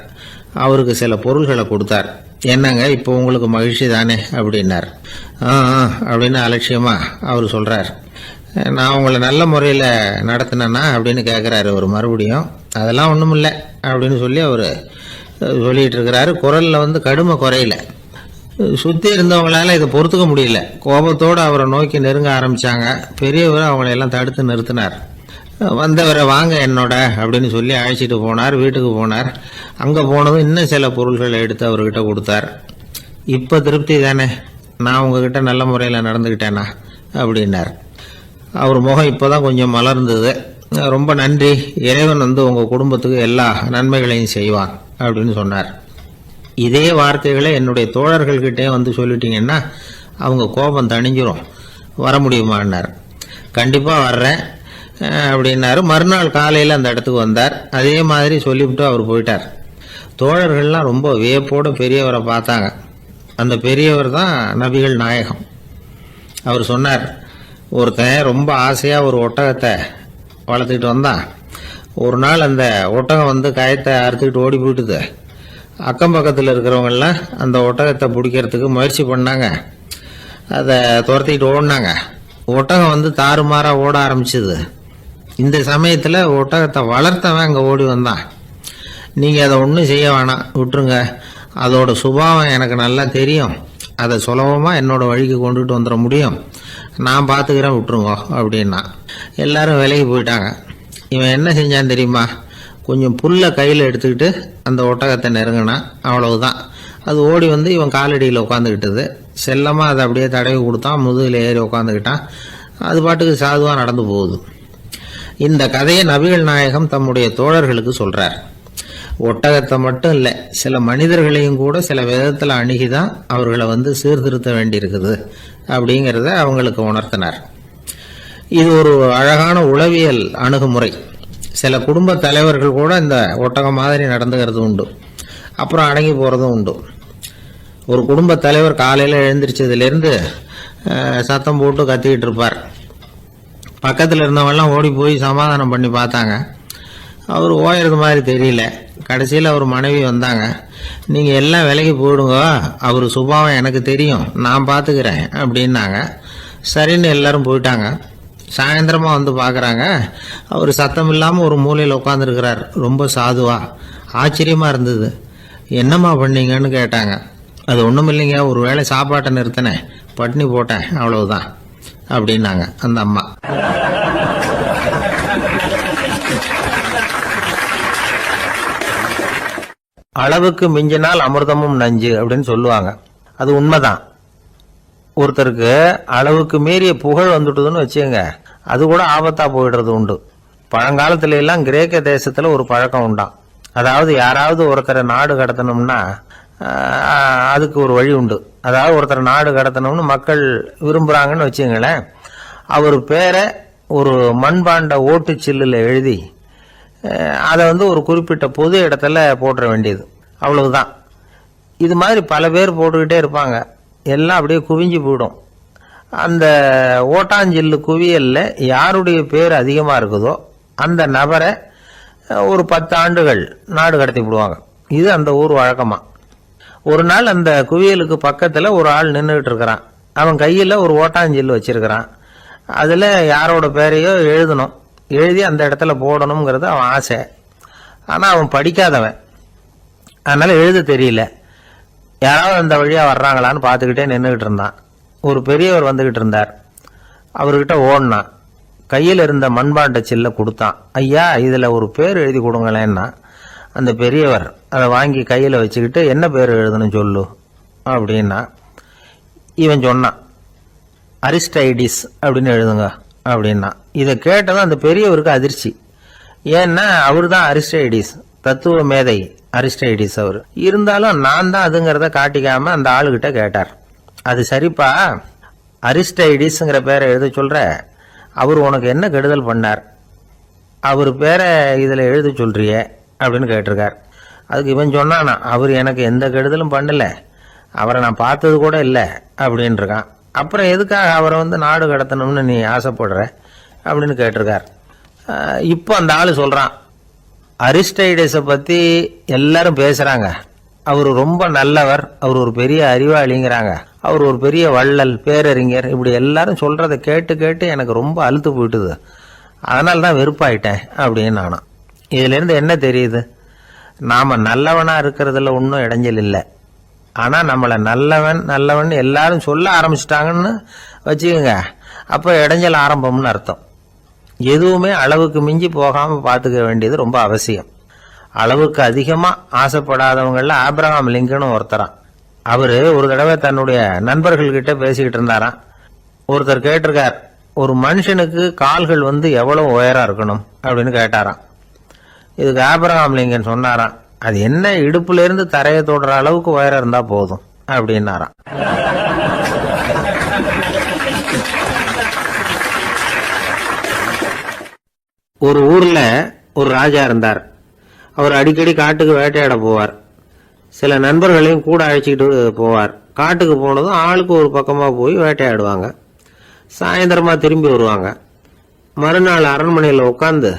அவருக்கு சில பொருள்களை கொடுத்தார். என்னங்க இப்போ உங்களுக்கு மகிழ்ச்சி தானே அப்படின்னார். அப்படின்னு அலட்சியமாக அவர் சொல்கிறார். நான் உங்களை நல்ல முறையில் நடத்தினேன்னா அப்படின்னு கேட்குறாரு அவர் மறுபடியும். அதெல்லாம் ஒன்றும் இல்லை அப்படின்னு சொல்லி அவர் சொல்லிகிட்டு இருக்கிறாரு. குரலில் கடுமை குறையில. சுற்றி இருந்தவங்களால இதை பொறுத்துக்க முடியல. கோபத்தோடு அவரை நோக்கி நெருங்க ஆரம்பித்தாங்க. பெரியவர் அவங்களையெல்லாம் தடுத்து நிறுத்தினார். வந்தவரை வாங்க என்னோட அப்படின்னு சொல்லி அழைச்சிட்டு போனார். வீட்டுக்கு போனார். அங்கே போனதும் இன்னும் சில பொருள்களை எடுத்து அவர்கிட்ட கொடுத்தார். இப்போ திருப்தி தானே, நான் உங்ககிட்ட நல்ல முறையில் நடந்துக்கிட்டேனா அப்படின்னார். அவர் முகம் இப்போ தான் கொஞ்சம் மலர்ந்தது. ரொம்ப நன்றி, இறைவன் உங்கள் குடும்பத்துக்கு எல்லா நன்மைகளையும் செய்வான் அப்படின்னு சொன்னார். இதே வார்த்தைகளை என்னுடைய தோழர்கள்கிட்டே சொல்லிட்டீங்கன்னா அவங்க கோபம் தணிஞ்சிரும், வர முடியுமான்னார். கண்டிப்பாக வர்றேன் அப்படின்னாரு. மறுநாள் காலையில் அந்த இடத்துக்கு வந்தார். அதே மாதிரி சொல்லிவிட்டு அவர் போயிட்டார். தோழர்கள்லாம் ரொம்ப வியப்போடு பெரியவரை பார்த்தாங்க. அந்த பெரியவர் தான் நபிகள் நாயகம். அவர் சொன்னார், ஒருத்தன் ரொம்ப ஆசையாக ஒரு ஒட்டகத்தை வளர்த்துக்கிட்டு வந்தான். ஒரு நாள் அந்த ஒட்டகம் கயத்தை அறுத்துக்கிட்டு ஓடி போயிட்டுது. அக்கம் பக்கத்தில் இருக்கிறவங்கெல்லாம் அந்த ஒட்டகத்தை பிடிக்கிறதுக்கு முயற்சி பண்ணாங்க. அதை துரத்திக்கிட்டு ஓடினாங்க. ஒட்டகம் தாறுமாறாக ஓட ஆரம்பிச்சிது. இந்த சமயத்தில் ஒட்டகத்தை வளர்த்தவன் அங்கே ஓடி வந்தான். நீங்கள் அதை ஒன்றும் செய்ய வேணாம், விட்டுருங்க, அதோட சுபாவம் எனக்கு நல்லா தெரியும், அதை சுலபமாக என்னோட வழிக்கு கொண்டுட்டு வந்துட முடியும், நான் பார்த்துக்கிறேன், விட்டுருங்க அப்படின்னா. எல்லாரும் விலைக்கு போயிட்டாங்க. இவன் என்ன செஞ்சான் தெரியுமா? கொஞ்சம் புல்லை கையில் எடுத்துக்கிட்டு அந்த ஒட்டகத்தை நெருங்கினான். அவ்வளவுதான். அது ஓடி இவன் காலடியில் உட்காந்துக்கிட்டது. செல்லமாக அதை அப்படியே தடவி கொடுத்தான். முதுகில் ஏறி உட்காந்துக்கிட்டான். அது பாட்டுக்கு சாதுவாக நடந்து போகுது. இந்த கதையை நபிகள் நாயகம் தம்முடைய தோழர்களுக்கு சொல்கிறார். ஒட்டகத்தை மட்டும் இல்லை, சில மனிதர்களையும் கூட சில விதத்தில் அணுகிதான் அவர்களை சீர்திருத்த வேண்டியிருக்குது அப்படிங்கிறத அவங்களுக்கு உணர்த்தினார். இது ஒரு அழகான உளவியல் அணுகுமுறை. சில குடும்ப தலைவர்கள் கூட இந்த ஒட்டகம் மாதிரி நடந்துக்கிறது உண்டு, அப்புறம் அடங்கி போகிறதும் உண்டு. ஒரு குடும்ப தலைவர் காலையில் எழுந்திரிச்சதுலேருந்து சத்தம் போட்டு கத்திக்கிட்டு இருப்பார். பக்கத்தில் இருந்தவங்கெல்லாம் ஓடி போய் சமாதானம் பண்ணி பார்த்தாங்க. அவர் ஓயறது மாதிரி தெரியல. கடைசியில் அவர் மனைவி வந்தாங்க. நீங்கள் எல்லாம் விலைக்கு போயிடுங்க, அவர் சுபாவம் எனக்கு தெரியும், நான் பார்த்துக்கிறேன் அப்படின்னாங்க. சரின்னு எல்லாரும் போயிட்டாங்க. சாயந்தரமாக பார்க்குறாங்க, அவர் சத்தம் இல்லாமல் ஒரு மூலையில் உட்காந்துருக்கிறார். ரொம்ப சாதுவா. ஆச்சரியமாக இருந்தது. என்னம்மா பண்ணீங்கன்னு கேட்டாங்க. அது ஒன்றும் இல்லைங்க, ஒரு வேளை சாப்பாட்டை நிறுத்தினேன், பட்னி போட்டேன், அவ்வளவுதான் அப்படின்னாங்க அந்த அம்மா. அளவுக்கு மிஞ்சினால் அமிர்தமும் நஞ்சு அப்படின்னு சொல்லுவாங்க. அது உண்மைதான். ஒருத்தருக்கு அளவுக்கு மீறிய புகழ் வந்துட்டுதுன்னு வச்சுக்கோங்க, அது கூட ஆபத்தா போயிடுறது உண்டு. பழங்காலத்துல எல்லாம் கிரேக்க தேசத்துல ஒரு பழக்கம் உண்டாம். அதாவது யாராவது ஒருத்தரை நாடு கடத்தணும்னா அதுக்கு ஒரு வழி உண்டு. அதாவது ஒருத்தரை நாடு கடத்தணும்னு மக்கள் விரும்புறாங்கன்னு வச்சுங்களேன், அவர் பேரை ஒரு மண்பாண்ட ஓட்டுச்சில்லில் எழுதி அதை ஒரு குறிப்பிட்ட பொது இடத்துல போட்டுற வேண்டியது, அவ்வளவுதான். இது மாதிரி பல பேர் போட்டுக்கிட்டே இருப்பாங்க, எல்லாம் அப்படியே குவிஞ்சு போயிடும். அந்த ஓட்டாஞ்சில்லு குவியலில் யாருடைய பேர் அதிகமாக இருக்குதோ அந்த நபரை ஒரு 10 ஆண்டுகள் நாடு கடத்தி விடுவாங்க. இது அந்த ஊர் வழக்கமாக. ஒரு நாள் அந்த குவியலுக்கு பக்கத்தில் ஒரு ஆள் நின்றுகிட்டு இருக்கிறான். அவன் கையில் ஒரு ஓட்டாஞ்சில்லு வச்சிருக்கிறான். அதில் யாரோட பேரையோ எழுதணும், எழுதி அந்த இடத்துல போடணுங்கிறது அவன் ஆசை. ஆனால் அவன் படிக்காதவன், அதனால் எழுத தெரியல. யாராவது அந்த வழியாக வர்றாங்களான்னு பார்த்துக்கிட்டே நின்றுக்கிட்டு இருந்தான். ஒரு பெரியவர் வந்துக்கிட்டு இருந்தார். அவர்கிட்ட ஓடினான். கையில் இருந்த மண்பாண்ட சில்லை கொடுத்தான். ஐயா, இதில் ஒரு பேர் எழுதி கொடுங்களேன்னா அந்த பெரியவர் அதை வாங்கி கையில் வச்சுக்கிட்டு என்ன பேர் எழுதணும் சொல்லு அப்படின்னா இவன் சொன்னான், அரிஸ்டைடிஸ் அப்படின்னு எழுதுங்க அப்படின்னா. இதை கேட்டதும் அந்த பெரியவருக்கு அதிர்ச்சி. ஏன்னா அவர் தான் அரிஸ்டைடிஸ், தத்துவ மேதை அரிஸ்டைடிஸ் அவர். இருந்தாலும் நான் தான் அதுங்கிறத காட்டிக்காம அந்த ஆளுகிட்ட கேட்டார். அது சரிப்பா, அரிஸ்டைடிஸ்ங்கிற பேரை எழுத சொல்ற, அவர் உனக்கு என்ன கெடுதல் பண்ணார், அவர் பேரை இதில் எழுத சொல்றியே அப்படின்னு கேட்டிருக்கார். அதுக்கு இவன் சொன்னானா, அவர் எனக்கு எந்த கெடுதலும் பண்ணல, அவரை நான் பார்த்தது கூட இல்லை அப்படின்னு இருக்கான். அப்புறம் எதுக்காக அவரை நாடு கடத்தணும்னு நீ ஆசைப்படுற அப்படின்னு கேட்டிருக்கார். இப்போ அந்த ஆள் சொல்கிறான், அரிஸ்டைடஸை பற்றி எல்லாரும் பேசுகிறாங்க, அவர் ரொம்ப நல்லவர், அவர் ஒரு பெரிய அறிவாளிங்கிறாங்க, அவர் ஒரு பெரிய வள்ளல் பேரறிஞர், இப்படி எல்லாரும் சொல்கிறத கேட்டு கேட்டு எனக்கு ரொம்ப அழுத்து போயிட்டுது, அதனால தான் வெறுப்பாயிட்டேன் அப்படின்னு நானும். இதிலேருந்து என்ன தெரியுது, நாம் நல்லவனாக இருக்கிறதுல ஒன்றும் இடைஞ்சல் இல்லை. ஆனால் நம்மளை நல்லவன் நல்லவன் எல்லாரும் சொல்ல ஆரம்பிச்சிட்டாங்கன்னு வச்சுக்கோங்க, அப்போ இடைஞ்சல் ஆரம்பம்னு அர்த்தம். எதுவுமே அளவுக்கு மிஞ்சி போகாமல் பார்த்துக்க வேண்டியது ரொம்ப அவசியம். அளவுக்கு அதிகமாக ஆசைப்படாதவங்களில் ஆப்ரஹாம் லிங்கனும் ஒருத்தரான். அவர் ஒரு தடவை தன்னுடைய நண்பர்கள்கிட்ட பேசிக்கிட்டு இருந்தாராம். ஒருத்தர் கேட்டிருக்கார், ஒரு மனுஷனுக்கு கால்கள் எவ்வளவு உயரம் இருக்கணும் அப்படின்னு கேட்டாராம். இதுக்கு ஆப்ரஹாம் லிங்கன் சொன்னாராம், அது என்ன, இடுப்புல இருந்து தரையை தொடுற அளவுக்கு உயரம் இருந்தா போதும் அப்படின்னாராம். ஒரு ஊர்ல ஒரு ராஜா இருந்தார். அவர் அடிக்கடி காட்டுக்கு வேட்டையாட போவார். சில நண்பர்களையும் கூட அழைச்சிக்கிட்டு போவார். காட்டுக்கு போனதும் ஆளுக்கு ஒரு பக்கமா போய் வேட்டையாடுவாங்க. சாயந்தரமா திரும்பி வருவாங்க. மறுநாள் அரண்மனையில் உட்காந்து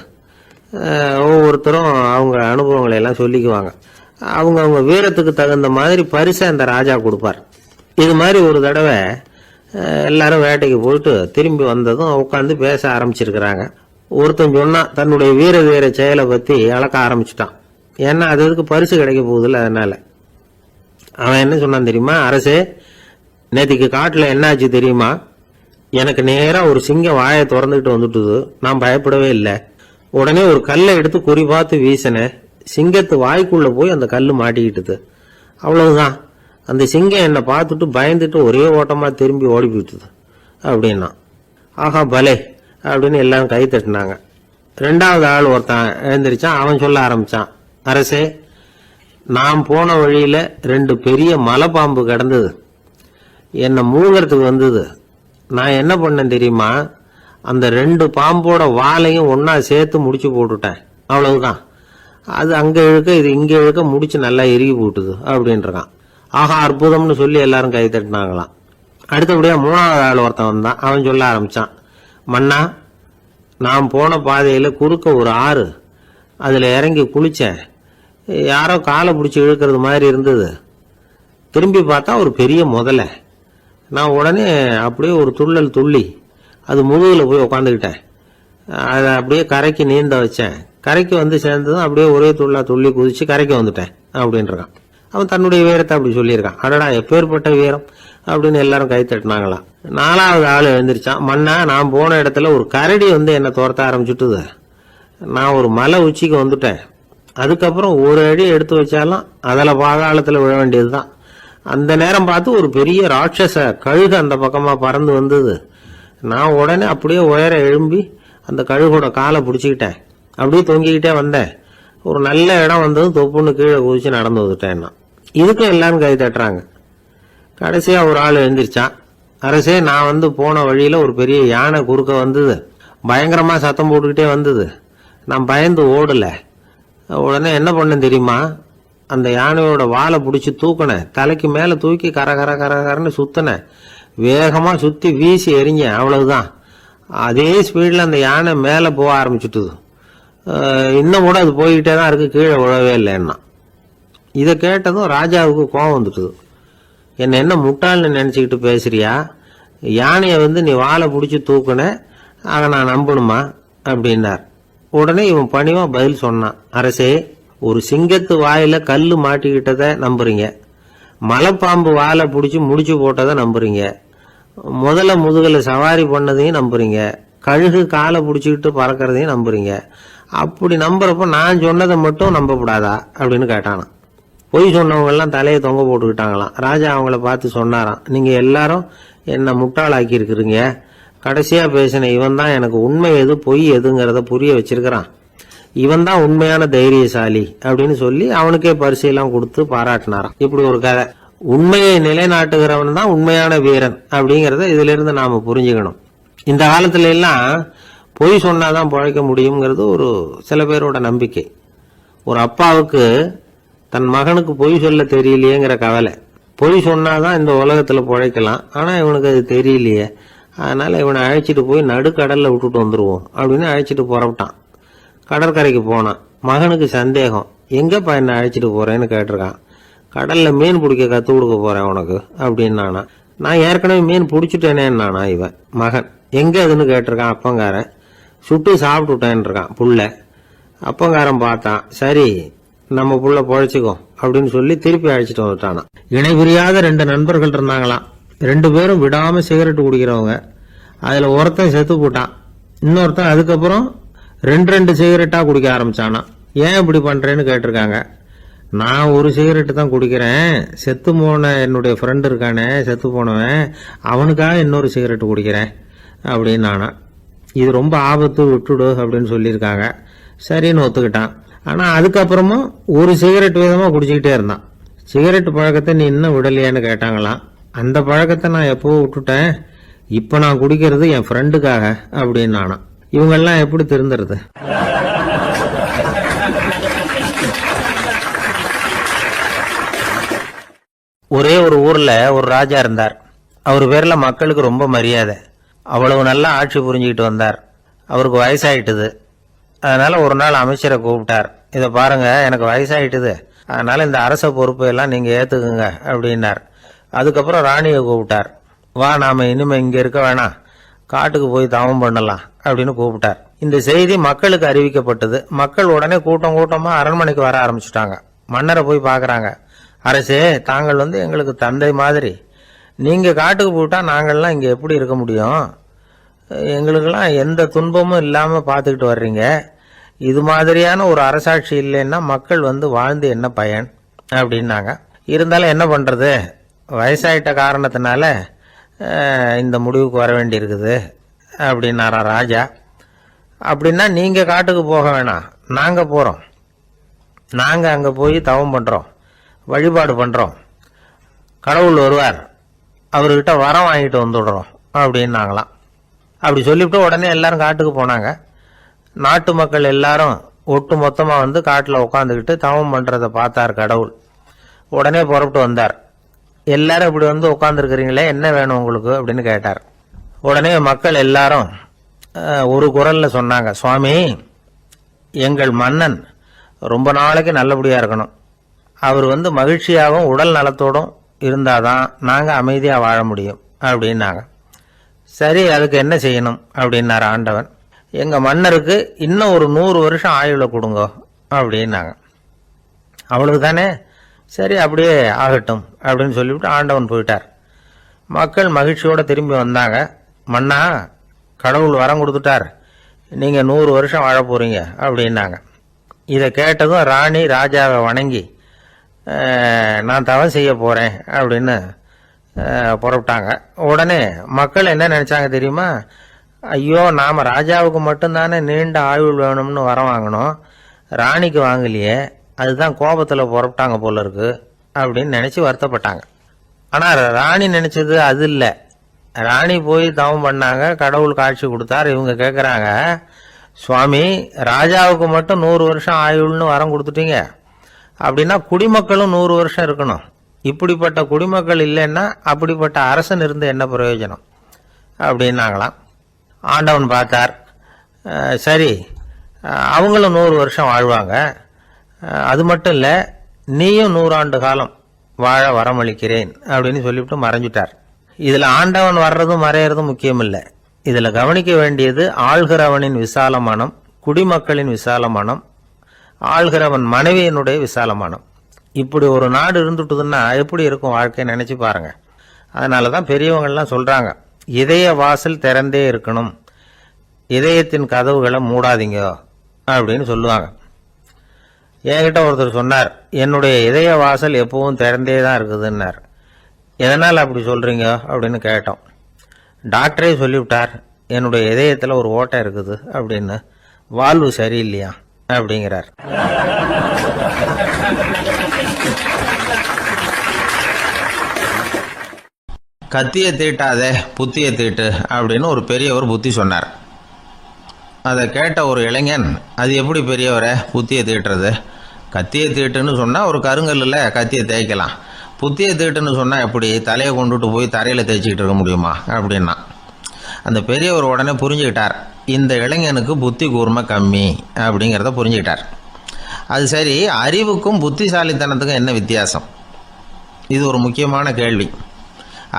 ஒவ்வொருத்தரும் அவங்க அனுபவங்களை எல்லாம் சொல்லிக்குவாங்க. அவங்க வீரத்துக்கு தகுந்த மாதிரி பரிசை அந்த ராஜா கொடுப்பார். இது மாதிரி ஒரு தடவை எல்லாரும் வேட்டைக்கு போயிட்டு திரும்பி வந்ததும் உட்காந்து பேச ஆரம்பிச்சிருக்கிறாங்க. ஒருத்தன் சொன்னா, தன்னுடைய வீர செயலை பத்தி அளக்க ஆரம்பிச்சிட்டான். ஏன்னா அதுக்கு பரிசு கிடைக்க போகுதுல்ல, அதனால. அவன் என்ன சொன்னான் தெரியுமா, அரசே, நேற்றுக்கு காட்டில் என்னாச்சு தெரியுமா, எனக்கு நேராக ஒரு சிங்கம் வாயை திறந்துக்கிட்டு வந்துட்டுது, நான் பயப்படவே இல்லை. உடனே ஒரு கல்லை எடுத்து குறி பார்த்து வீசினேன், சிங்கத்து வாய்க்குள்ள போய் அந்த கல் மாட்டிக்கிட்டுது, அவ்வளவுதான். அந்த சிங்கம் என்னை பார்த்துட்டு பயந்துட்டு ஒரே ஓட்டமா திரும்பி ஓடி போயிட்டுது அப்படின்னா. ஆஹா பலே அப்படின்னு எல்லாரும் கை தட்டினாங்க. 2வது ஆள் ஒருத்தன் எழுந்திரிச்சான். அவன் சொல்ல ஆரம்பிச்சான், அரசே, நான் போன வழியில 2 பெரிய மலைப்பாம்பு கிடந்தது, என்னை மூழ்கிறதுக்கு வந்தது. நான் என்ன பண்ணேன் தெரியுமா, அந்த 2 பாம்போட வாலையும் ஒன்னா சேர்த்து முடிச்சு போட்டுட்டேன், அவ்வளவுதான். அது அங்க இழுக்க இது இங்க இழுக்க முடிச்சு நல்லா இறுகி போட்டுது அப்படின்றான். ஆஹா அற்புதம்னு சொல்லி எல்லாரும் கை தட்டினாங்களாம். அடுத்தபடியா 3வது ஆள் ஒருத்தன் வந்தான். அவன் சொல்ல ஆரம்பிச்சான், மன்னா, நான் போன பாதையில குறுக்க ஒரு ஆறு, அதுல இறங்கி குளிச்சேன், யாரோ காலை பிடிச்சி இழுக்கிறது மாதிரி இருந்தது. திரும்பி பார்த்தா ஒரு பெரிய முதலை. நான் உடனே அப்படியே ஒரு துள்ளல் துள்ளி அது முதுகில் போய் உக்காந்துக்கிட்டேன். அதை அப்படியே கரைக்கு நீந்த வச்சேன். கரைக்கு வந்து சேர்ந்ததும் அப்படியே ஒரே துள்ளி குதிச்சு கரைக்கு வந்துட்டேன் அப்படின்றான். அவன் தன்னுடைய வீரத்தை அப்படி சொல்லியிருக்கான். அடடா எப்பேற்பட்ட வீரம் அப்படின்னு எல்லாரும் கை தட்டினாங்களாம். 4வது ஆள் எழுந்திரிச்சான், மன்னா, நான் போன இடத்துல ஒரு கரடி என்னை துரத்த ஆரம்பிச்சுட்டுது. நான் ஒரு மலை உச்சிக்கு வந்துட்டேன். அதுக்கப்புறம் ஒரு அடி எடுத்து வச்சாலும் அதில் பாதாளத்தில் விழ வேண்டியதுதான். அந்த நேரம் பார்த்து ஒரு பெரிய ராட்சச கழுகு அந்த பக்கமா பறந்து வந்தது. நான் உடனே அப்படியே உயர எழும்பி அந்த கழுகோட காலை பிடிச்சிக்கிட்டேன், அப்படியே தொங்கிக்கிட்டே வந்தேன். ஒரு நல்ல இடம் வந்ததும் தொப்புன்னு கீழே குதிச்சு நடந்து வந்துட்டேன். இதுக்கும் எல்லாரும் கை தட்டுறாங்க. கடைசியா ஒரு ஆள் எழுந்திரிச்சான். அரசே, நான் வந்து போன வழியில ஒரு பெரிய யானை குறுக்க வந்தது, பயங்கரமா சத்தம் போட்டுக்கிட்டே வந்தது. நான் பயந்து ஓடல. உடனே என்ன பண்ணேன் தெரியுமா? அந்த யானையோட வாலை பிடிச்சி தூக்கினேன், தலைக்கு மேல தூக்கி கரன்னு சுத்தினேன், வேகமா சுத்தி வீசி எறிஞ்சேன், அவ்வளவுதான். அதே ஸ்பீட்ல அந்த யானை மேல போக ஆரம்பிச்சுட்டுது. இன்னும் கூட அது போய்கிட்டே தான் இருக்கு, கீழே விழவே இல்லைன்னா. இதை கேட்டதும் ராஜாவுக்கு கோபம் வந்துட்டுது. என்ன முட்டாள்னு நினைச்சுக்கிட்டு பேசுறியா? யானையை வந்து நீ வாழை பிடிச்சி தூக்குன, அதை நான் நம்பணுமா அப்படின்னார். உடனே இவன் பணிவா பதில் சொன்னான். அரசே, ஒரு சிங்கத்து வாயில கல்லு மாட்டிக்கிட்டதை நம்புறீங்க, மலைப்பாம்பு வாழை பிடிச்சி முடிச்சு போட்டதை நம்புறீங்க, முதல்ல முதுகல சவாரி பண்ணதையும் நம்புறீங்க, கழுகு காலை பிடிச்சிக்கிட்டு பறக்கிறதையும் நம்புறீங்க. அப்படி நம்புறப்ப நான் சொன்னதை மட்டும் நம்பக்கூடாதா அப்படின்னு கேட்டானான். பொய் சொன்னவங்க எல்லாம் தலையை தொங்க போட்டுக்கிட்டாங்களாம். ராஜா அவங்கள பார்த்து சொன்னாராம், நீங்க எல்லாரும் என்ன முட்டாளாக்கி இருக்கிறீங்க. கடைசியா பேசின இவன் தான் எனக்கு உண்மை எது பொய் எதுங்கிறத புரிய வச்சிருக்கிறான். இவன் தான் உண்மையான தைரியசாலி அப்படின்னு சொல்லி அவனுக்கே பரிசையெல்லாம் கொடுத்து பாராட்டினாராம். இப்படி ஒரு கதை. உண்மையை நிலைநாட்டுகிறவன் தான் உண்மையான வீரன் அப்படிங்கறத இதுல இருந்து நாம புரிஞ்சுக்கணும். இந்த காலத்துல எல்லாம் பொய் சொன்னாதான் பிழைக்க முடியுங்கிறது ஒரு சில பேரோட நம்பிக்கை. ஒரு அப்பாவுக்கு தன் மகனுக்கு பொய் சொல்ல தெரியலையேங்கிற கவலை. பொய் சொன்னாதான் இந்த உலகத்துல பிழைக்கலாம், ஆனா இவனுக்கு அது தெரியலையே, அதனால இவனை அழைச்சிட்டு போய் நடுக்கடல்ல விட்டுட்டு வந்துருவோம் அப்படின்னு அழைச்சிட்டு புறப்பட்டான். கடற்கரைக்கு போனான். மகனுக்கு சந்தேகம், எங்கப்பா என்ன அழைச்சிட்டு போறேன்னு கேட்டிருக்கான். கடல்ல மீன் பிடிக்க கத்து கொடுக்க போறேன் உனக்கு அப்படின்னானா. நான் ஏற்கனவே மீன் பிடிச்சிட்டேனேன்னானா இவன் மகன். எங்க அதுன்னு கேட்டிருக்கான். அப்பங்காரன். சுட்டு சாப்பிட்டுட்டேன் இருக்கான் புள்ள. அப்பங்காரன் பார்த்தான், சரி நம்ம புள்ள பொழைச்சிக்கோ அப்படின்னு சொல்லி திருப்பி அழைச்சிட்டு வந்துட்டானா. இணை புரியாத 2 நண்பர்கள் இருந்தாங்களாம். 2 பேரும் விடாம சிகரெட் குடிக்கிறவங்க. அதுல ஒருத்தன் செத்து போட்டான், இன்னொருத்தன் அதுக்கப்புறம் 2 சிகரெட்டா குடிக்க ஆரம்பிச்சானா. ஏன் இப்படி பண்றேன்னு கேட்டிருக்காங்க. நான் ஒரு சிகரெட்டு தான் குடிக்கிறேன், செத்து போன என்னுடைய ஃப்ரெண்டு இருக்கானே செத்து போனவன், அவனுக்காக இன்னொரு சிகரெட்டு குடிக்கிறேன் அப்படின்னு நானா. இது ரொம்ப ஆபத்து, விட்டுடு அப்படின்னு சொல்லியிருக்காங்க. சரின்னு ஒத்துக்கிட்டான். ஆனா அதுக்கப்புறமும் ஒரு சிகரெட் வீதமா குடிச்சுக்கிட்டே இருந்தான். சிகரெட் பழக்கத்தை நீ இன்னும் விடலையான்னு கேட்டாங்களாம். அந்த பழக்கத்தை நான் எப்போ விட்டுட்டேன், இப்ப நான் குடிக்கிறது என் ஃப்ரெண்டுக்காக அப்படின்னு நானா. இவங்கெல்லாம் எப்படி திருந்துறது? ஒரே ஒரு ஊர்ல ஒரு ராஜா இருந்தார். அவர் பேர்ல மக்களுக்கு ரொம்ப மரியாதை. அவ்வளவு நல்லா ஆட்சி புரிஞ்சுக்கிட்டு வந்தார். அவருக்கு வயசாயிட்டுது. அதனால ஒரு நாள் அமைச்சரை கூப்பிட்டார். இதை பாருங்க, எனக்கு வயசாயிட்டுது, அதனால இந்த அரச பொறுப்பை எல்லாம் நீங்க ஏத்துக்குங்க அப்படின்னார். அதுக்கப்புறம் ராணியை கூப்பிட்டார். வா, நாம இனிமே இங்க இருக்க வேணாம், காட்டுக்கு போய் தவம் பண்ணலாம் அப்படின்னு கூப்பிட்டார். இந்த செய்தி மக்களுக்கு அறிவிக்கப்பட்டது. மக்கள் உடனே கூட்டம் கூட்டமா அரண்மனைக்கு வர ஆரம்பிச்சுட்டாங்க. மன்னரை போய் பாக்குறாங்க. அரசே, தாங்கள் வந்து எங்களுக்கு தந்தை மாதிரி, நீங்க காட்டுக்கு போயிட்டா நாங்கள்லாம் இங்க எப்படி இருக்க முடியும்? எங்களுக்கெல்லாம் எந்த துன்பமும் இல்லாம பாத்துக்கிட்டு வர்றீங்க. இது மாதிரியான ஒரு அரசாட்சி இல்லைன்னா மக்கள் வந்து வாழ்ந்து என்ன பயன் அப்படின்னாங்க. இருந்தாலும் என்ன பண்றது, வயசாயிட்ட காரணத்தினால இந்த முடிவுக்கு வர வேண்டி இருக்குது அப்படின்னாரா ராஜா. அப்படின்னா நீங்க காட்டுக்கு போக வேணாம், நாங்க போறோம். நாங்க அங்க போய் தவம் பண்றோம், வழிபாடு பண்றோம், கடவுள் வருவார், அவர்கிட்ட வரம் வாங்கிட்டு வந்துடுறோம் அப்படின்னாங்களாம். அப்படி சொல்லிவிட்டு உடனே எல்லாரும் காட்டுக்கு போனாங்க. நாட்டு மக்கள் எல்லாரும் ஒட்டு மொத்தமா வந்து காட்டுல உட்காந்துக்கிட்டு தவம் பண்றத பார்த்தார் கடவுள். உடனே புறப்பட்டு வந்தார். எல்லாரும் இப்படி வந்து உட்காந்துருக்கிறீங்களே, என்ன வேணும் உங்களுக்கு அப்படின்னு கேட்டார். உடனே மக்கள் எல்லாரும் ஒரு குரல்ல சொன்னாங்க, சுவாமி, எங்கள் மன்னன் ரொம்ப நாளைக்கு நல்லபடியா இருக்கணும், அவர் வந்து மகிழ்ச்சியாகவும் உடல் நலத்தோடும் இருந்தாதான் நாங்க அமைதியா வாழ முடியும் அப்படின்னாங்க. சரி, அதுக்கு என்ன செய்யணும் அப்படின்னாரு ஆண்டவன். எங்க மன்னருக்கு இன்னும் ஒரு 100 வருஷம் ஆயுள கொடுங்க அப்படின்னாங்க. அவ்வளவுதானே, சரி அப்படியே ஆகட்டும் அப்படின்னு சொல்லிவிட்டு ஆண்டவன் போயிட்டார். மக்கள் மகிழ்ச்சியோட திரும்பி வந்தாங்க. மன்னா, கடவுள் வரம் கொடுத்துட்டார், நீங்க 100 வருஷம் வாழ போறீங்க அப்படின்னாங்க. இதை கேட்டதும் ராணி ராஜாவை வணங்கி, நான் தவம் செய்ய போறேன் அப்படின்னு புறப்பட்டாங்க. உடனே மக்கள் என்ன நினைச்சாங்க தெரியுமா? ஐயோ, நாம ராஜாவுக்கு மட்டும்தானே நீண்ட ஆயுள் வேணும்னு வரம் வாங்கணும், ராணிக்கு வாங்கலையே, அதுதான் கோபத்துல புறப்பட்டாங்க போல இருக்கு அப்படின்னு நினைச்சு வருத்தப்பட்டாங்க. ஆனா ராணி நினைச்சது அது இல்ல. ராணி போய் தவம் பண்ணாங்க, கடவுள் காட்சி கொடுத்தார். இவங்க கேட்குறாங்க, சுவாமி ராஜாவுக்கு மட்டும் 100 வருஷம் ஆயுள்னு வரம் கொடுத்துட்டீங்க, அப்படின்னா குடிமக்களும் 100 வருஷம் இருக்கணும். இப்படிப்பட்ட குடிமக்கள் இல்லைன்னா அப்படிப்பட்ட அரசன் இருந்து என்ன பிரயோஜனம் அப்படின்னாங்களாம். ஆண்டவன் பார்த்தார், சரி அவங்களும் 100 வருஷம் வாழ்வாங்க, அது மட்டும் இல்லை நீயும் 100 ஆண்டு காலம் வாழ வரமளிக்கிறேன் அப்படின்னு சொல்லிவிட்டு மறைஞ்சிட்டார். இதில் ஆண்டவன் வர்றதும் மறையிறதும் முக்கியம் இல்லை. இதில் கவனிக்க வேண்டியது ஆள்கிறவனின் விசால மனம், குடிமக்களின் விசால மனம், ஆள்கிறவன் மனைவியினுடைய விசால மனம். இப்படி ஒரு நாடு இருந்துட்டுதுன்னா எப்படி இருக்கும் வாழ்க்கை நினைச்சு பாருங்க. அதனால தான் பெரியவங்கள்லாம் சொல்றாங்க, இதய வாசல் திறந்தே இருக்கணும், இதயத்தின் கதவுகளை மூடாதீங்க அப்படின்னு சொல்லுவாங்க. என்கிட்ட ஒருத்தர் சொன்னார், என்னுடைய இதய வாசல் எப்பவும் திறந்தே தான் இருக்குதுன்னார். எதனால் அப்படி சொல்றீங்க அப்படின்னு கேட்டோம். டாக்டரே சொல்லிவிட்டார், என்னுடைய இதயத்தில் ஒரு ஓட்டை இருக்குது அப்படின்னு, வால்வு சரியில்லையா அப்படிங்கிறார். கத்தியை தீட்டாதே புத்தியை தீட்டு அப்படின்னு ஒரு பெரியவர் புத்தி சொன்னார். அதை கேட்ட ஒரு இளைஞன், அது எப்படி பெரியவரை புத்தியை தீட்டுறது? கத்தியை தீட்டுன்னு சொன்னால் ஒரு கருங்கல்லில் கத்தியை தேய்க்கலாம், புத்தியை தீட்டுன்னு சொன்னால் எப்படி தலையை கொண்டுட்டு போய் தரையில் தேய்ச்சிக்கிட்டு இருக்க முடியுமா அப்படின்னா. அந்த பெரியவர் உடனே புரிஞ்சுக்கிட்டார், இந்த இளைஞனுக்கு புத்தி கூர்மை கம்மி அப்படிங்கிறத புரிஞ்சுக்கிட்டார். அது சரி, அறிவுக்கும் புத்திசாலித்தனத்துக்கும் என்ன வித்தியாசம்? இது ஒரு முக்கியமான கேள்வி.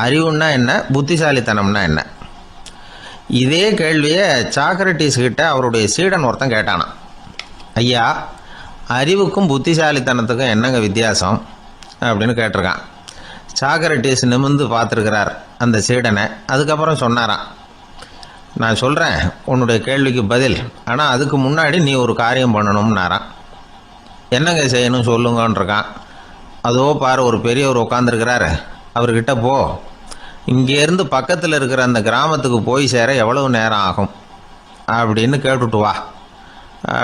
அறிவுன்னா என்ன, புத்திசாலித்தனம்னா என்ன? இதே கேள்வியை சாக்ரட்டிஸ் கிட்ட அவருடைய சீடன் ஒருத்தன் கேட்டானான். ஐயா, அறிவுக்கும் புத்திசாலித்தனத்துக்கும் என்னங்க வித்தியாசம் அப்படின்னு கேட்டிருக்கான். சாக்ரட்டிஸ் நிமிர்ந்து பார்த்துருக்கிறார் அந்த சீடனை. அதுக்கப்புறம் சொன்னாராம், நான் சொல்கிறேன் உன்னுடைய கேள்விக்கு பதில், ஆனால் அதுக்கு முன்னாடி நீ ஒரு காரியம் பண்ணணும்னாரான். என்னங்க செய்யணும் சொல்லுங்கன்றிருக்கான். அதோ பாரு, ஒரு பெரியவர் உட்காந்துருக்கிறாரு, அவர்கிட்ட போ, இங்கேருந்து பக்கத்தில் இருக்கிற அந்த கிராமத்துக்கு போய் சேர எவ்வளவு நேரம் ஆகும் அப்படின்னு கேட்டுட்டு வா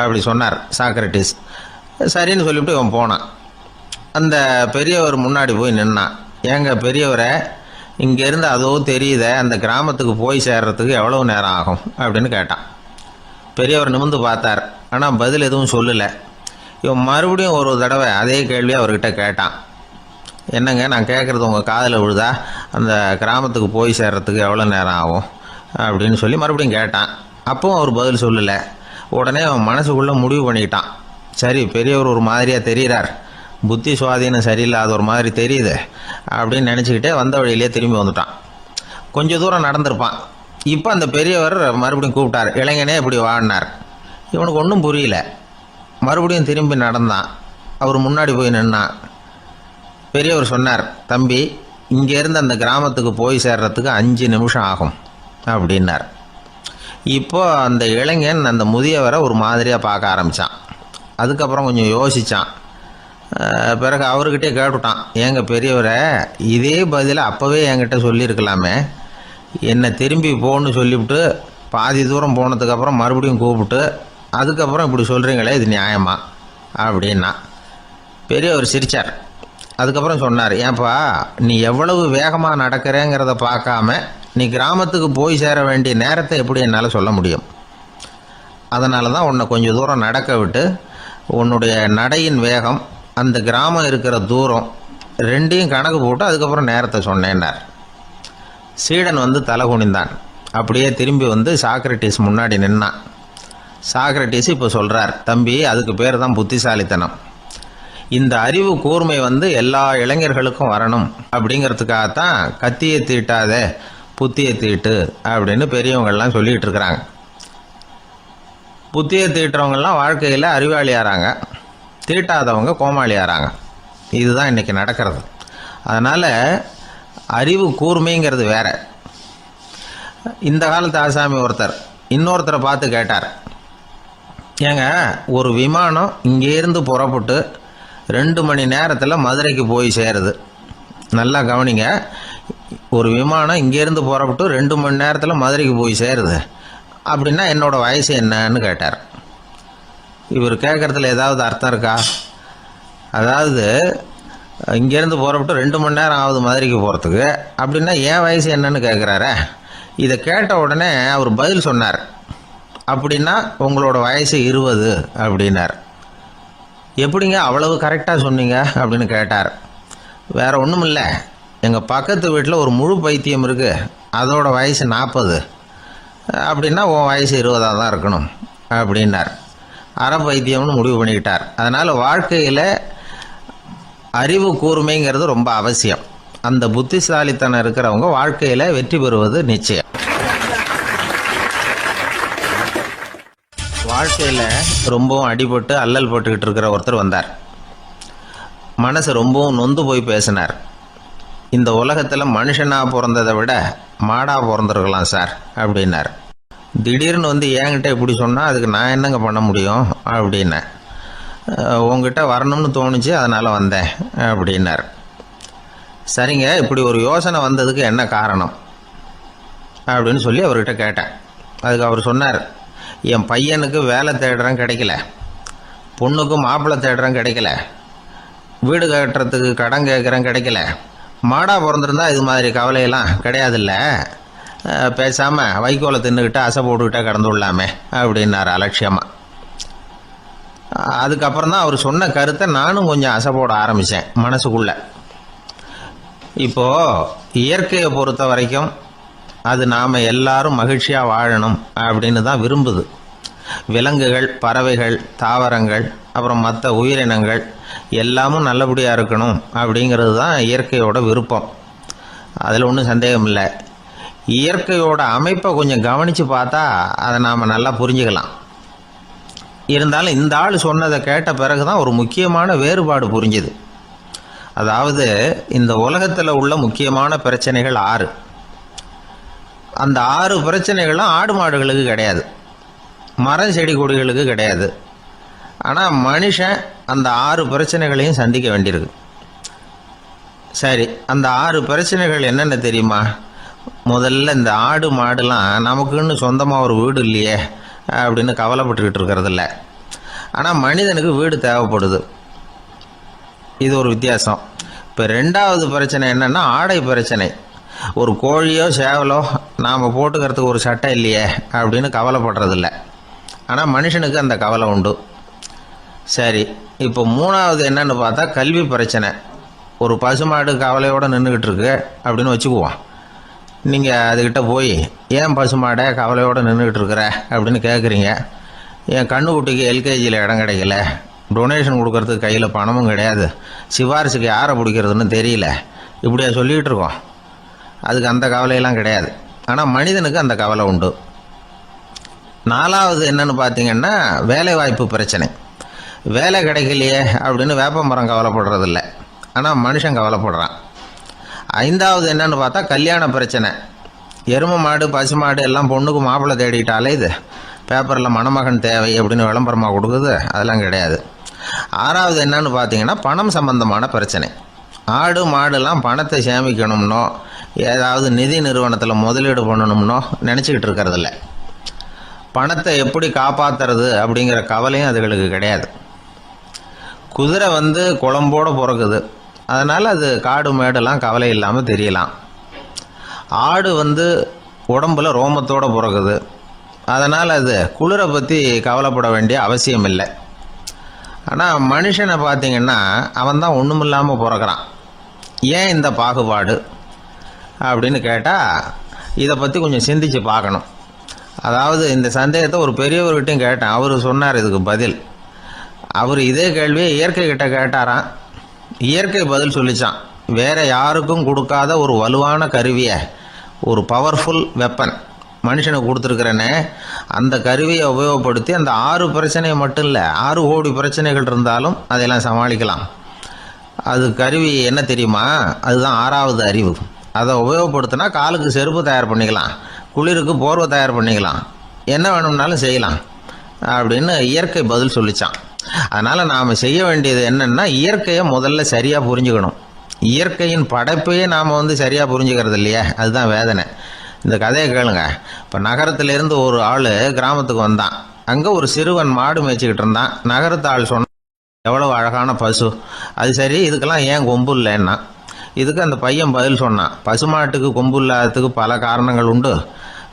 அப்படி சொன்னார் சாக்ரட்டிஸ். சரின்னு சொல்லிவிட்டு இவன் போனான். அந்த பெரியவர் முன்னாடி போய் நின்னான். ஏங்க பெரியவரை, இங்கேருந்து அதோ தெரியுத அந்த கிராமத்துக்கு போய் சேர்றதுக்கு எவ்வளவு நேரம் ஆகும் அப்படின்னு கேட்டான். பெரியவர் நிமிர்ந்து பார்த்தார், ஆனால் பதில் எதுவும் சொல்லலை. இவன் மறுபடியும் ஒரு தடவை அதே கேள்வியை அவர்கிட்ட கேட்டான். என்னங்க, நான் கேட்குறது உங்கள் காதில் விழுதா, அந்த கிராமத்துக்கு போய் சேர்றதுக்கு எவ்வளோ நேரம் ஆகும் அப்படின்னு சொல்லி மறுபடியும் கேட்டான். அப்பவும் அவர் பதில் சொல்லலை. உடனே அவன் மனசுக்குள்ளே முடிவு பண்ணிக்கிட்டான், சரி பெரியவர் ஒரு மாதிரியாக தெரிகிறார், புத்தி சுவாதீனம் சரியில்லாத ஒரு மாதிரி தெரியுது அப்படின்னு நினச்சிக்கிட்டே வந்த வழியிலே திரும்பி வந்துட்டான். கொஞ்சம் தூரம் நடந்திருப்பான். இப்போ அந்த பெரியவர் மறுபடியும் கூப்பிட்டார், இளைஞனே இப்படி வாடினார். இவனுக்கு ஒன்றும் புரியல. மறுபடியும் திரும்பி நடந்தான். அவர் முன்னாடி போய் நின்னான். பெரியவர் சொன்னார், தம்பி, இங்கேருந்து அந்த கிராமத்துக்கு போய் சேர்றதுக்கு 5 நிமிஷம் ஆகும் அப்படின்னார். இப்போ அந்த இளைஞன் அந்த முதியவரை ஒரு மாதிரியாக பார்க்க ஆரம்பித்தான். அதுக்கப்புறம் கொஞ்சம் யோசித்தான். பிறகு அவர்கிட்டே கேட்டுட்டான், ஏங்க பெரியவரை, இதே பதிலை அப்போவே என்கிட்ட சொல்லியிருக்கலாமே, என்னை திரும்பி போன்னு சொல்லிவிட்டு பாதி தூரம் போனதுக்கப்புறம் மறுபடியும் கூப்பிட்டு அதுக்கப்புறம் இப்படி சொல்கிறீங்களே, இது நியாயமா அப்படின்னா. பெரியவர் சிரித்தார். அதுக்கப்புறம் சொன்னார், ஏன்பா நீ எவ்வளவு வேகமாக நடக்கிறேங்கிறத பார்க்காம நீ கிராமத்துக்கு போய் சேர வேண்டிய நேரத்தை எப்படி என்னால் சொல்ல முடியும்? அதனால தான் உன்னை கொஞ்சம் தூரம் நடக்க விட்டு உன்னுடைய நடையின் வேகம், அந்த கிராமம் இருக்கிற தூரம் ரெண்டையும் கணக்கு போட்டு அதுக்கப்புறம் நேரத்தை சொன்னேன்னார். சீடன் வந்து தலை குனிந்தான். அப்படியே திரும்பி வந்து சாக்ரட்டிஸ் முன்னாடி நின்னான். சாக்ரட்டிஸ் இப்போ சொல்கிறார், தம்பி, அதுக்கு பேர் தான் புத்திசாலித்தனம். இந்த அறிவு கூர்மை வந்து எல்லா இளைஞர்களுக்கும் வரணும் அப்படிங்கிறதுக்காகத்தான் கத்தியை தீட்டாத புத்தியை தீட்டு அப்படின்னு பெரியவங்கள்லாம் சொல்லிகிட்டு இருக்கிறாங்க. புத்தியை தீட்டுறவங்கெல்லாம் வாழ்க்கையில் அறிவாளி ஆகிறாங்க, தீட்டாதவங்க கோமாளி ஆகிறாங்க. இதுதான் இன்றைக்கி நடக்கிறது. அதனால் அறிவு கூர்மைங்கிறது வேற. இந்த காலத்து ஆசாமி ஒருத்தர் இன்னொருத்தரை பார்த்து கேட்டார், ஏங்க ஒரு விமானம் இங்கேருந்து புறப்பட்டு 2 மணி நேரத்தில் மதுரைக்கு போய் சேருது. நல்லா கவனிங்க, ஒரு விமானம் இங்கேருந்து புறப்பட்டு 2 மணி நேரத்தில் மதுரைக்கு போய் சேருது அப்படின்னா என்னோடய வயசு என்னன்னு கேட்டார். இவர் கேட்குறதுல ஏதாவது அர்த்தம் இருக்கா? அதாவது இங்கேருந்து புறப்பட்டு 2 மணி நேரம் ஆகுது மதுரைக்கு போகிறதுக்கு. அப்படின்னா என் வயசு என்னன்னு கேட்குறாரே. இதை கேட்ட உடனே அவர் பதில் சொன்னார். அப்படின்னா உங்களோட வயசு 20 அப்படின்னார். எப்படிங்க அவ்வளவு கரெக்டாக சொன்னீங்க அப்படின்னு கேட்டார். வேற ஒன்றும் இல்லை, எங்கள் பக்கத்து வீட்டில் ஒரு முழு பைத்தியம் இருக்குது, அதோட வயசு 40. அப்படின்னா உன் வயசு 20 தான் இருக்கணும் அப்படின்னார். அரை பைத்தியம்னு முடிவு பண்ணிக்கிட்டார். அதனால் வாழ்க்கையில் அறிவு கூர்மைங்கிறது ரொம்ப அவசியம். அந்த புத்திசாலித்தனம் இருக்கிறவங்க வாழ்க்கையில் வெற்றி பெறுவது நிச்சயம். வாழ்க்கையில் ரொம்பவும் அடிபட்டு அல்லல் போட்டுக்கிட்டு இருக்கிற ஒருத்தர் வந்தார். மனசு ரொம்பவும் நொந்து போய் பேசினார். இந்த உலகத்தில் மனுஷனாக பிறந்ததை விட மாடாக பிறந்திருக்கலாம் சார் அப்படின்னார். திடீர்னு வந்து என்கிட்ட இப்படி சொன்னால் அதுக்கு நான் என்னங்க பண்ண முடியும் அப்படின்னேன். உங்ககிட்ட வரணும்னு தோணுச்சு, அதனால் வந்தேன் அப்படின்னார். சரிங்க, இப்படி ஒரு யோசனை வந்ததுக்கு என்ன காரணம் அப்படின்னு சொல்லி அவர்கிட்ட கேட்டேன். அதுக்கு அவர் சொன்னார், என் பையனுக்கு வேலை தேடுறேன் கிடைக்கல, பொண்ணுக்கு மாப்பிள்ளை தேடுறேன் கிடைக்கல, வீடு கட்டுறதுக்கு கடன் கேட்குறேன் கிடைக்கல. மாடாக பிறந்திருந்தா இது மாதிரி கவலையெல்லாம் கிடையாதுல்ல, பேசாமல் வைக்கோலை தின்னுக்கிட்டு அசை போட்டுக்கிட்டே கடந்து விடலாமே அப்படின்னார் அலட்சியமாக. அதுக்கப்புறம் தான் அவர் சொன்ன கருத்தை நானும் கொஞ்சம் அசை போட ஆரம்பித்தேன் மனசுக்குள்ளே. இப்போது இயற்கையை பொறுத்த வரைக்கும் அது நாம் எல்லாரும் மகிழ்ச்சியாக வாழணும் அப்படின்னு தான் விரும்புது. விலங்குகள், பறவைகள், தாவரங்கள், அப்புறம் மற்ற உயிரினங்கள் எல்லாமும் நல்லபடியாக இருக்கணும் அப்படிங்கிறது தான் இயற்கையோட விருப்பம். அதில் ஒன்றும் சந்தேகம் இல்லை. இயற்கையோட அமைப்பை கொஞ்சம் கவனித்து பார்த்தா அதை நாம் நல்லா புரிஞ்சுக்கலாம். இருந்தாலும் இந்த ஆள் சொன்னதை கேட்ட பிறகு தான் ஒரு முக்கியமான வேறுபாடு புரிஞ்சுது. அதாவது இந்த உலகத்தில் உள்ள முக்கியமான பிரச்சனைகள் 6. அந்த 6 பிரச்சனைகளும் ஆடு மாடுகளுக்கு கிடையாது, மரம் செடி கொடிகளுக்கு கிடையாது. ஆனால் மனுஷன் அந்த 6 பிரச்சனைகளையும் சந்திக்க வேண்டியிருக்கு. சரி, அந்த 6 பிரச்சனைகள் என்னென்ன தெரியுமா? முதல்ல இந்த ஆடு மாடுலாம் நமக்குன்னு சொந்தமாக ஒரு வீடு இல்லையே அப்படின்னு கவலைப்பட்டுக்கிட்டு இருக்கிறதில்ல. ஆனால் மனிதனுக்கு வீடு தேவைப்படுது. இது ஒரு வித்தியாசம். இப்போ 2வது பிரச்சனை என்னென்னா ஆடை பிரச்சனை. ஒரு கோழியோ சேவலோ நாம் போட்டுக்கிறதுக்கு ஒரு சட்டை இல்லையே அப்படின்னு கவலைப்படுறதில்ல. ஆனால் மனுஷனுக்கு அந்த கவலை உண்டு. சரி, இப்போ 3வது என்னன்னு பார்த்தா கல்வி பிரச்சனை. ஒரு பசுமாடு கவலையோடு நின்றுக்கிட்டு இருக்கு அப்படின்னு வச்சுக்குவோம். நீங்கள் அதுக்கிட்ட போய் ஏன் பசுமாடை கவலையோடு நின்றுக்கிட்டு இருக்கிற அப்படின்னு கேட்குறீங்க. என் கண்ணுக்குட்டிக்கு எல்கேஜியில் இடம் கிடைக்கல, டொனேஷன் கொடுக்கறதுக்கு கையில் பணமும் கிடையாது, சிபாரிசுக்கு யாரை பிடிக்கிறதுன்னு தெரியல, இப்படியா சொல்லிகிட்டு இருக்கோம். அதுக்கு அந்த கவலையெல்லாம் கிடையாது. ஆனால் மனிதனுக்கு அந்த கவலை உண்டு. 4வது என்னன்னு பார்த்தீங்கன்னா வேலை வாய்ப்பு பிரச்சனை. வேலை கிடைக்கலையே அப்படின்னு வேப்ப மரம் கவலைப்படுறதில்ல, ஆனால் மனுஷன் கவலைப்படுறான். 5வது என்னன்னு பார்த்தா கல்யாண பிரச்சனை. எருமை மாடு பசு மாடு எல்லாம் பொண்ணுக்கு மாப்பிள்ளை தேடிட்டாலே இது பேப்பரில் மணமகன் தேவை அப்படின்னு விளம்பரமாக கொடுக்குது, அதெல்லாம் கிடையாது. 6வது என்னன்னு பார்த்தீங்கன்னா பணம் சம்பந்தமான பிரச்சனை. ஆடு மாடுலாம் பணத்தை சேமிக்கணும்னோ ஏதாவது நிதி நிறுவனத்தில் முதலீடு பண்ணணும்னோ நினச்சிக்கிட்டு இருக்கிறதில்ல. பணத்தை எப்படி காப்பாற்றுறது அப்படிங்கிற கவலையும் அதுகளுக்கு கிடையாது. குதிரை வந்து குளம்போடு பிறகுது, அதனால் அது காடு மேடெல்லாம் கவலை இல்லாமல் தெரியலாம். ஆடு வந்து உடம்பில் ரோமத்தோடு பிறகுது, அதனால் அது குளிரை பற்றி கவலைப்பட வேண்டிய அவசியம் இல்லை. ஆனால் மனுஷனை பார்த்திங்கன்னா அவன் தான் ஒன்றும் இல்லாமல் பிறக்கிறான். ஏன் இந்த பாகுபாடு அப்படின்னு கேட்டால் இதை பற்றி கொஞ்சம் சிந்திச்சு பார்க்கணும். அதாவது இந்த சந்தேகத்தை ஒரு பெரியவர்கிட்டையும் கேட்டேன். அவர் சொன்னார் இதுக்கு பதில். அவர் இதே கேள்வியை இயற்கை கிட்ட கேட்டாராம். இயற்கை பதில் சொல்லிச்சான். வேற யாருக்கும் கொடுக்காத ஒரு வலுவான கருவியை, ஒரு பவர்ஃபுல் வெப்பன் மனுஷனுக்கு கொடுத்துருக்கிறேன்னு, அந்த கருவியை உபயோகப்படுத்தி அந்த 6 பிரச்சனை மட்டும் இல்லை 6 கோடி பிரச்சனைகள் இருந்தாலும் அதையெல்லாம் சமாளிக்கலாம். அது கருவி என்ன தெரியுமா? அதுதான் 6வது அறிவு. அதை உபயோகப்படுத்தினா காலுக்கு செருப்பு தயார் பண்ணிக்கலாம், குளிருக்கு போர்வை தயார் பண்ணிக்கலாம், என்ன வேணும்னாலும் செய்யலாம் அப்படின்னு இயற்கை பதில் சொல்லிச்சான். அதனால் நாம் செய்ய வேண்டியது என்னென்னா இயற்கையை முதல்ல சரியாக புரிஞ்சுக்கணும். இயற்கையின் படைப்பையே நாம் சரியாக புரிஞ்சுக்கிறது இல்லையா, அதுதான் வேதனை. இந்த கதையை கேளுங்க. இப்போ நகரத்திலேருந்து ஒரு ஆள் கிராமத்துக்கு வந்தான். அங்கே ஒரு சிறுவன் மாடு மேய்ச்சிக்கிட்டு இருந்தான். நகரத்து ஆள் சொன்ன எவ்வளவு அழகான பசு. அது சரி, இதுக்கெல்லாம் ஏன் கொம்பு இல்லைன்னா? இதுக்கு அந்த பையன் பதில் சொன்னான். பசுமாட்டுக்கு கொம்பு இல்லாததுக்கு பல காரணங்கள் உண்டு.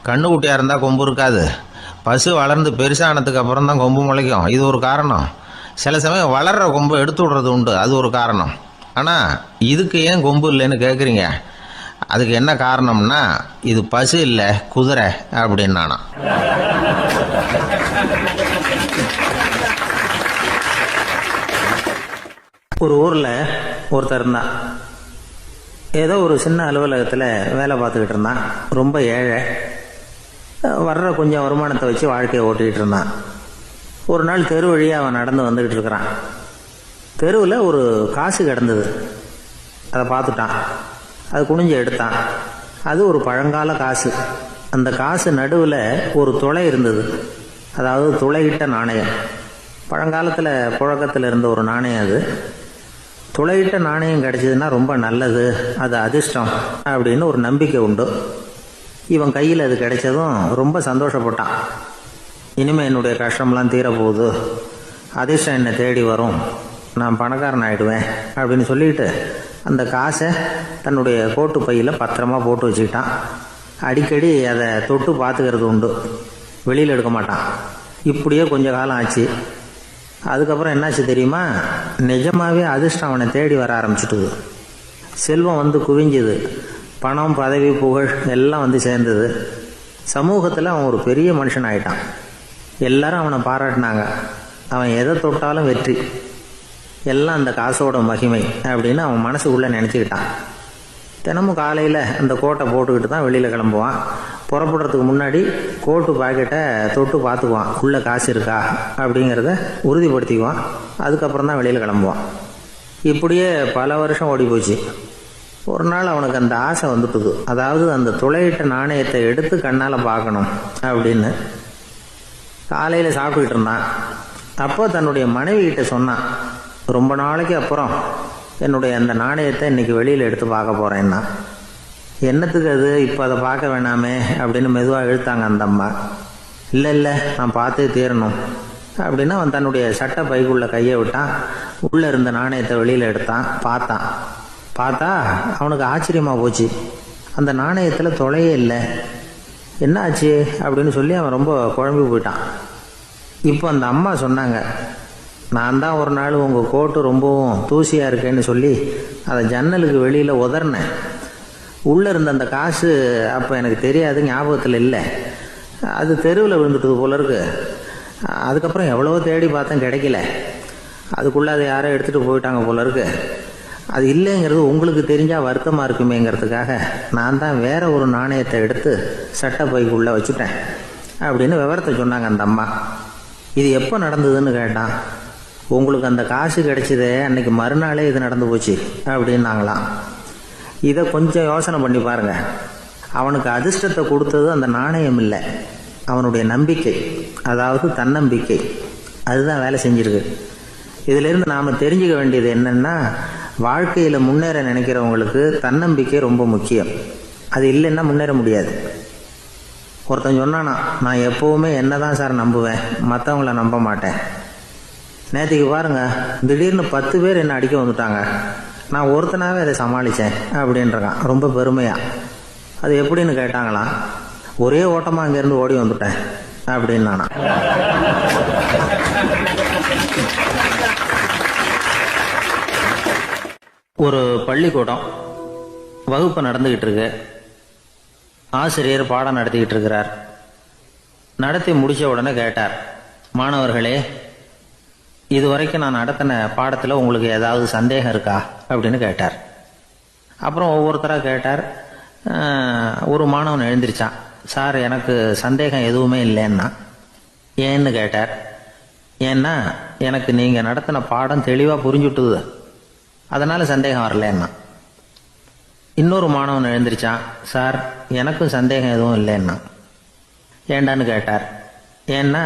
கண்ணுக்குட்டியாக இருந்தால் கொம்பு இருக்காது. பசு வளர்ந்து பெருசானதுக்கு அப்புறம் தான் கொம்பு முளைக்கும், இது ஒரு காரணம். சில சமயம் வளர்கிற கொம்பு எடுத்து விடுறது உண்டு, அது ஒரு காரணம். ஆனால் இதுக்கு ஏன் கொம்பு இல்லைன்னு கேட்குறீங்க? அதுக்கு என்ன காரணம்னா, இது பசு இல்லை, குதிரை அப்படின்னானா. ஒரு ஊரில் ஒருத்தர் இருந்தான். ஏதோ ஒரு சின்ன அலுவலகத்தில் வேலை பார்த்துக்கிட்டு இருந்தான். ரொம்ப ஏழை. வர்ற கொஞ்சம் வருமானத்தை வச்சு வாழ்க்கையை ஓட்டிகிட்டு இருந்தான். ஒரு நாள் தெரு வழியாக அவன் நடந்து வந்துக்கிட்டு இருக்கிறான். தெருவில் ஒரு காசு கிடந்தது. அதை பார்த்துட்டான். அது குனிஞ்சு எடுத்தான். அது ஒரு பழங்கால காசு. அந்த காசு நடுவில் ஒரு துளை இருந்தது. அதாவது துளையிட்ட நாணயம். பழங்காலத்தில் புழக்கத்தில் இருந்த ஒரு நாணயம் அது. துளையிட்ட நாணயம் கிடைச்சதுன்னா ரொம்ப நல்லது, அது அதிர்ஷ்டம் அப்படின்னு ஒரு நம்பிக்கை உண்டு. இவன் கையில் அது கிடைச்சதும் ரொம்ப சந்தோஷப்பட்டான். இனிமேல் என்னுடைய கஷ்டம்லாம் தீரப்போகுது, அதிர்ஷ்டம் என்னை தேடி வரும், நான் பணக்காரன் ஆகிடுவேன் அப்படின்னு சொல்லிட்டு அந்த காசை தன்னுடைய கோட்டு பையில் பத்திரமா போட்டு வச்சுக்கிட்டான். அடிக்கடி அதை தொட்டு பார்த்துக்கிறது உண்டு, வெளியில் எடுக்க மாட்டான். இப்படியே கொஞ்ச காலம் ஆச்சு. அதுக்கப்புறம் என்னாச்சு தெரியுமா? நிஜமாகவே அதிர்ஷ்டம் அவனை தேடி வர ஆரம்பிச்சிட்டுது. செல்வம் வந்து குவிஞ்சுது. பணம், பதவி, புகழ் எல்லாம் வந்து சேர்ந்தது. சமூகத்தில் அவன் ஒரு பெரிய மனுஷன் ஆயிட்டான். எல்லாரும் அவனை பாராட்டினாங்க. அவன் எதை தொட்டாலும் வெற்றி, எல்லாம் அந்த காசோட மகிமை அப்படின்னு அவன் மனசுக்குள்ளே நினச்சிக்கிட்டான். தினமும் காலையில் அந்த கோட்டை போட்டுக்கிட்டு தான் வெளியில் கிளம்புவான். புறப்படுறதுக்கு முன்னாடி கோட்டு பாக்கெட்டை தொட்டு பார்த்துக்குவான், உள்ளே காசு இருக்கா அப்படிங்கிறத உறுதிப்படுத்திக்குவான். அதுக்கப்புறம் தான் வெளியில் கிளம்புவான். இப்படியே பல வருஷம் ஓடி போச்சு. ஒரு நாள் அவனுக்கு அந்த ஆசை வந்துட்டுது. அதாவது அந்த துளையிட்ட நாணயத்தை எடுத்து கண்ணால் பார்க்கணும் அப்படின்னு. காலையில் சாப்பிட்டுக்கிட்டு இருந்தான். அப்போ தன்னுடைய மனைவிகிட்ட சொன்னான், ரொம்ப நாளைக்கு அப்புறம் என்னுடைய அந்த நாணயத்தை இன்றைக்கி வெளியில் எடுத்து பார்க்க போகிறேன்னா. என்னத்துக்கு அது, இப்போ அதை பார்க்க வேணாமே அப்படின்னு மெதுவாக இழுத்தாங்க அந்த அம்மா. இல்லை நான் பார்த்தே தீரணும் அப்படின்னு அவன் தன்னுடைய சட்டை பைக்குள்ளே கையை விட்டான். உள்ளே இருந்த நாணயத்தை வெளியில் எடுத்தான். பார்த்தா அவனுக்கு ஆச்சரியமாக போச்சு. அந்த நாணயத்தில் தொலையே இல்லை. என்ன ஆச்சு அப்படின்னு சொல்லி அவன் ரொம்ப குழம்பி போயிட்டான். இப்போ அந்த அம்மா சொன்னாங்க, நான் தான் ஒரு நாள் உங்கள் கோட்டு ரொம்பவும் தூசியாக இருக்கேன்னு சொல்லி அதை ஜன்னலுக்கு வெளியில் உதறினேன். உள்ளே இருந்த அந்த காசு அப்போ எனக்கு தெரியாது, ஞாபகத்தில் இல்லை. அது தெருவில் விழுந்துட்டது போல இருக்கு. அதுக்கப்புறம் எவ்வளவோ தேடி பார்த்தேன், கிடைக்கல. அதுக்குள்ளே அதை யாரோ எடுத்துகிட்டு போயிட்டாங்க போல இருக்கு. அது இல்லைங்கிறது உங்களுக்கு தெரிஞ்சால் வருத்தமாக இருக்குமேங்கிறதுக்காக நான் தான் வேற ஒரு நாணயத்தை எடுத்து சட்டை பைக்குள்ளே வச்சுட்டேன் அப்படின்னு விவரத்தை சொன்னாங்க அந்த அம்மா. இது எப்போ நடந்ததுன்னு கேட்டான். உங்களுக்கு அந்த காசு கிடைச்சதே அன்னைக்கு மறுநாளே இது நடந்து போச்சு அப்படின்னாங்களாம். இதை கொஞ்சம் யோசனை பண்ணி பாருங்க. அவனுக்கு அதிர்ஷ்டத்தை கொடுத்தது அந்த நாணயம் இல்லை, அவனுடைய நம்பிக்கை, அதாவது தன்னம்பிக்கை. அதுதான் வேலை செஞ்சிருக்கு. இதிலிருந்து நாம் தெரிஞ்சுக்க வேண்டியது என்னன்னா, வாழ்க்கையில் முன்னேற நினைக்கிறவங்களுக்கு தன்னம்பிக்கை ரொம்ப முக்கியம். அது இல்லைன்னா முன்னேற முடியாது. ஒருத்தன் சொன்னானா, நான் எப்போவுமே என்ன தான் சார் நம்புவேன், மற்றவங்கள நம்ப மாட்டேன். நேற்றுக்கு பாருங்க, திடீர்னு 10 பேர் என்னை அடிக்க வந்துட்டாங்க, நான் ஒருத்தனாவே அதை சமாளித்தேன் அப்படின்றான் ரொம்ப பெருமையா. அது எப்படின்னு கேட்டாங்களாம். ஒரே ஓட்டமாக அங்கேருந்து ஓடி வந்துட்டேன் அப்படின்னு நானா. ஒரு பள்ளிக்கூடம் வகுப்பு நடந்துக்கிட்டு இருக்கு. ஆசிரியர் பாடம் நடத்திக்கிட்டு இருக்கிறார். நடத்தி முடித்த உடனே கேட்டார், மாணவர்களே, இதுவரைக்கும் நான் நடத்தின பாடத்தில் உங்களுக்கு ஏதாவது சந்தேகம் இருக்கா அப்படின்னு கேட்டார். அப்புறம் ஒவ்வொருத்தராக கேட்டார். ஒரு மாணவன் எழுந்திருச்சான். சார், எனக்கு சந்தேகம் எதுவுமே இல்லைன்னா. ஏன்னு கேட்டார். ஏன்னா எனக்கு நீங்கள் நடத்தின பாடம் தெளிவாக புரிஞ்சுட்டுது, அதனால் சந்தேகம் வரலன்னா. இன்னொரு மாணவன் எழுந்திருச்சான். சார், எனக்கும் சந்தேகம் எதுவும் இல்லைன்னா. ஏண்டான்னு கேட்டார். ஏன்னா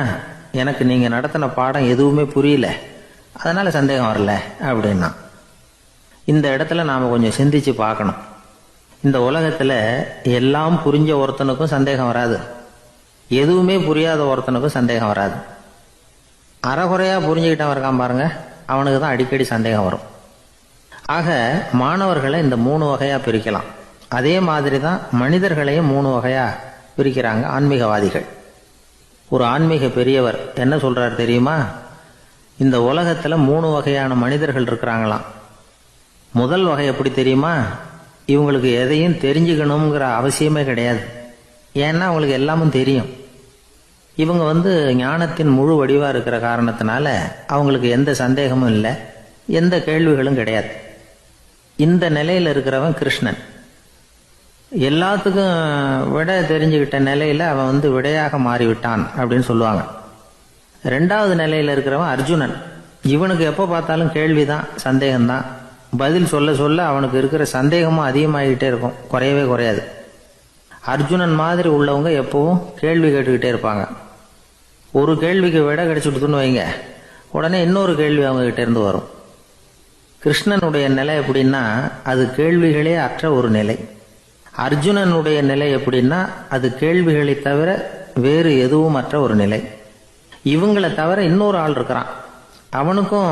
எனக்கு நீங்கள் நடத்தின பாடம் எதுவுமே புரியல, அதனால் சந்தேகம் வரல அப்படின்னா. இந்த இடத்துல நாம் கொஞ்சம் சிந்திச்சு பார்க்கணும். இந்த உலகத்தில் எல்லாம் புரிஞ்ச ஒருத்தனுக்கும் சந்தேகம் வராது, எதுவுமே புரியாத ஒருத்தனுக்கும் சந்தேகம் வராது. அறகுறையாக புரிஞ்சுக்கிட்டவன் இருக்கான் பாருங்க, அவனுக்கு தான் அடிக்கடி சந்தேகம் வரும். ஆக மாணவர்களை இந்த 3 வகையாக பிரிக்கலாம். அதே மாதிரி தான் மனிதர்களையும் 3 வகையாக பிரிக்கிறாங்க ஆன்மீகவாதிகள். ஒரு ஆன்மீக பெரியவர் என்ன சொல்றார் தெரியுமா? இந்த உலகத்தில் 3 வகையான மனிதர்கள் இருக்கிறாங்களாம். முதல் வகை எப்படி தெரியுமா? இவங்களுக்கு எதையும் தெரிஞ்சுக்கணுங்கிற அவசியமே கிடையாது. ஏன்னா அவங்களுக்கு எல்லாமும் தெரியும். இவங்க ஞானத்தின் முழு வடிவாக இருக்கிற காரணத்தினால அவங்களுக்கு எந்த சந்தேகமும் இல்லை, எந்த கேள்விகளும் கிடையாது. இந்த நிலையில் இருக்கிறவன் கிருஷ்ணன். எல்லாத்துக்கும் விட தெரிஞ்சுக்கிட்ட நிலையில் அவன் விடையாக மாறிவிட்டான் அப்படின்னு சொல்லுவாங்க. 2வது நிலையில் இருக்கிறவன் அர்ஜுனன். இவனுக்கு எப்போ பார்த்தாலும் கேள்விதான், சந்தேகம்தான். பதில் சொல்ல சொல்ல அவனுக்கு இருக்கிற சந்தேகமும் அதிகமாகிக்கிட்டே இருக்கும், குறையவே குறையாது. அர்ஜுனன் மாதிரி உள்ளவங்க எப்பவும் கேள்வி கேட்டுக்கிட்டே இருப்பாங்க. ஒரு கேள்விக்கு விட கிடைச்சுட்டுன்னு வைங்க, உடனே இன்னொரு கேள்வி அவங்க கிட்ட இருந்து வரும். கிருஷ்ணனுடைய நிலை எப்படின்னா அது கேள்விகளே அற்ற ஒரு நிலை. அர்ஜுனனுடைய நிலை எப்படின்னா அது கேள்விகளை தவிர வேறு எதுவும் அற்ற ஒரு நிலை. இவங்களை தவிர இன்னொரு ஆள் இருக்கிறான், அவனுக்கும்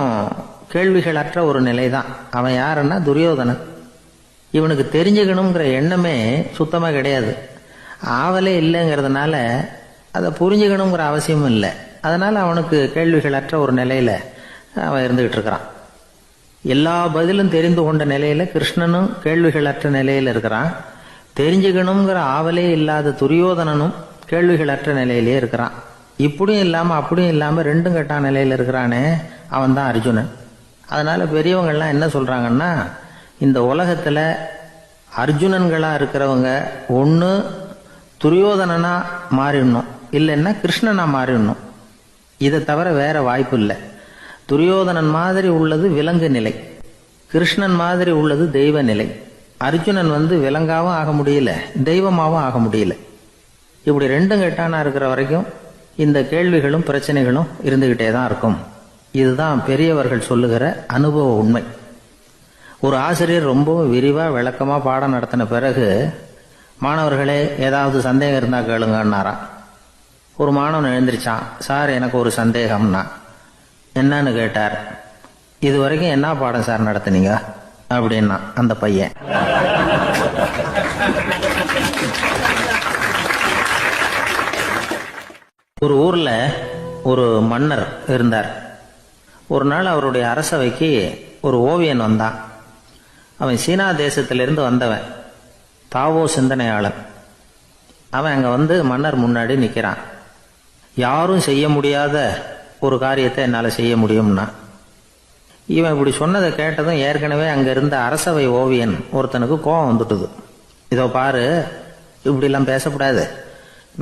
கேள்விகள் அற்ற ஒரு நிலை தான். அவன் யாருன்னா துரியோதனன். இவனுக்கு தெரிஞ்சுக்கணுங்கிற எண்ணமே சுத்தமாக கிடையாது. ஆவலே இல்லைங்கிறதுனால அதை புரிஞ்சுக்கணுங்கிற அவசியமும் இல்லை. அதனால் அவனுக்கு கேள்விகள் அற்ற ஒரு நிலையில் அவன் இருந்துகிட்டு இருக்கிறான். எல்லா பதிலும் தெரிந்து கொண்ட நிலையில் கிருஷ்ணனும் கேள்விகள் அற்ற நிலையில் இருக்கிறான். தெரிஞ்சுக்கணுங்கிற ஆவலே இல்லாத துரியோதனனும் கேள்விகள் அற்ற நிலையிலே இருக்கிறான். இப்படியும் இல்லாமல் அப்படியும் இல்லாமல் 2ம் கெட்டான நிலையில் இருக்கிறானே, அவன் தான் அர்ஜுனன். அதனால் பெரியவங்கள்லாம் என்ன சொல்கிறாங்கன்னா, இந்த உலகத்தில் அர்ஜுனன்களாக இருக்கிறவங்க ஒன்று துரியோதனனா மாறிடணும், இல்லைன்னா கிருஷ்ணனா மாறிடணும். இதை தவிர வேற வாய்ப்பு இல்லை. துரியோதனன் மாதிரி உள்ளது விலங்கு நிலை, கிருஷ்ணன் மாதிரி உள்ளது தெய்வ நிலை. அர்ஜுனன் விலங்காவும் ஆக முடியல, தெய்வமாகவும் ஆக முடியல. இப்படி 2ம் கெட்டானா இருக்கிற வரைக்கும் இந்த கேள்விகளும் பிரச்சனைகளும் இருந்துகிட்டே தான் இருக்கும். இதுதான் பெரியவர்கள் சொல்லுகிற அனுபவ உண்மை. ஒரு ஆசிரியர் ரொம்பவும் விரிவாக விளக்கமாக பாடம் நடத்தின பிறகு, மாணவர்களே ஏதாவது சந்தேகம் இருந்தால் கேளுங்கன்னாராம். ஒரு மாணவன் எழுந்திரிச்சான். சார், எனக்கு ஒரு சந்தேகம்னா. என்னன்னு கேட்டார். இது வரைக்கும் என்ன பாடம் சார் நடத்துனீங்க அப்படின்னா அந்த பையன். ஒரு ஊர்ல ஒரு மன்னர் இருந்தார். ஒரு நாள் அவருடைய அரசவைக்கு ஒரு ஓவியன் வந்தான். அவன் சீனா தேசத்திலிருந்து வந்தவன், தாவோ சிந்தனையாளன். அவன் அங்கே மன்னர் முன்னாடி நிற்கிறான். யாரும் செய்ய முடியாத ஒரு காரியத்தை என்னால் செய்ய முடியும்னா. இவன் இப்படி சொன்னதை கேட்டதும் ஏற்கனவே அங்கே இருந்த அரசவை ஓவியன் ஒருத்தனுக்கு கோபம் வந்துட்டுது. இதோ பாரு, இப்படிலாம் பேசக்கூடாது,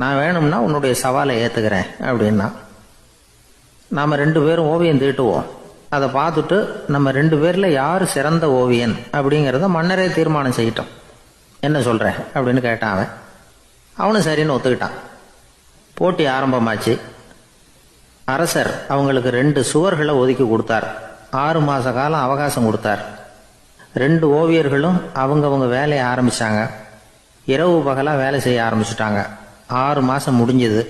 நான் வேணும்னா உன்னுடைய சவாலை ஏற்றுக்கிறேன் அப்படின்னா. நாம் 2 பேரும் ஓவியம் தீட்டுவோம், அதை பார்த்துட்டு நம்ம 2 பேரில் யார் சிறந்த ஓவியன் அப்படிங்கிறத மன்னரே தீர்மானம் செய்யட்டும், என்ன சொல்கிற அப்படின்னு கேட்டான் அவன். அவனும் சரின்னு ஒத்துக்கிட்டான். போட்டி ஆரம்பமாச்சு. அரசர் அவங்களுக்கு 2 சுவர்களை ஒதுக்கி கொடுத்தார். 6 மாத காலம் அவகாசம் கொடுத்தார். 2 ஓவியர்களும் அவங்கவங்க வேலையை ஆரம்பித்தாங்க. இரவு பகலாக வேலை செய்ய ஆரம்பிச்சுட்டாங்க. 6 மாதம் முடிஞ்சது.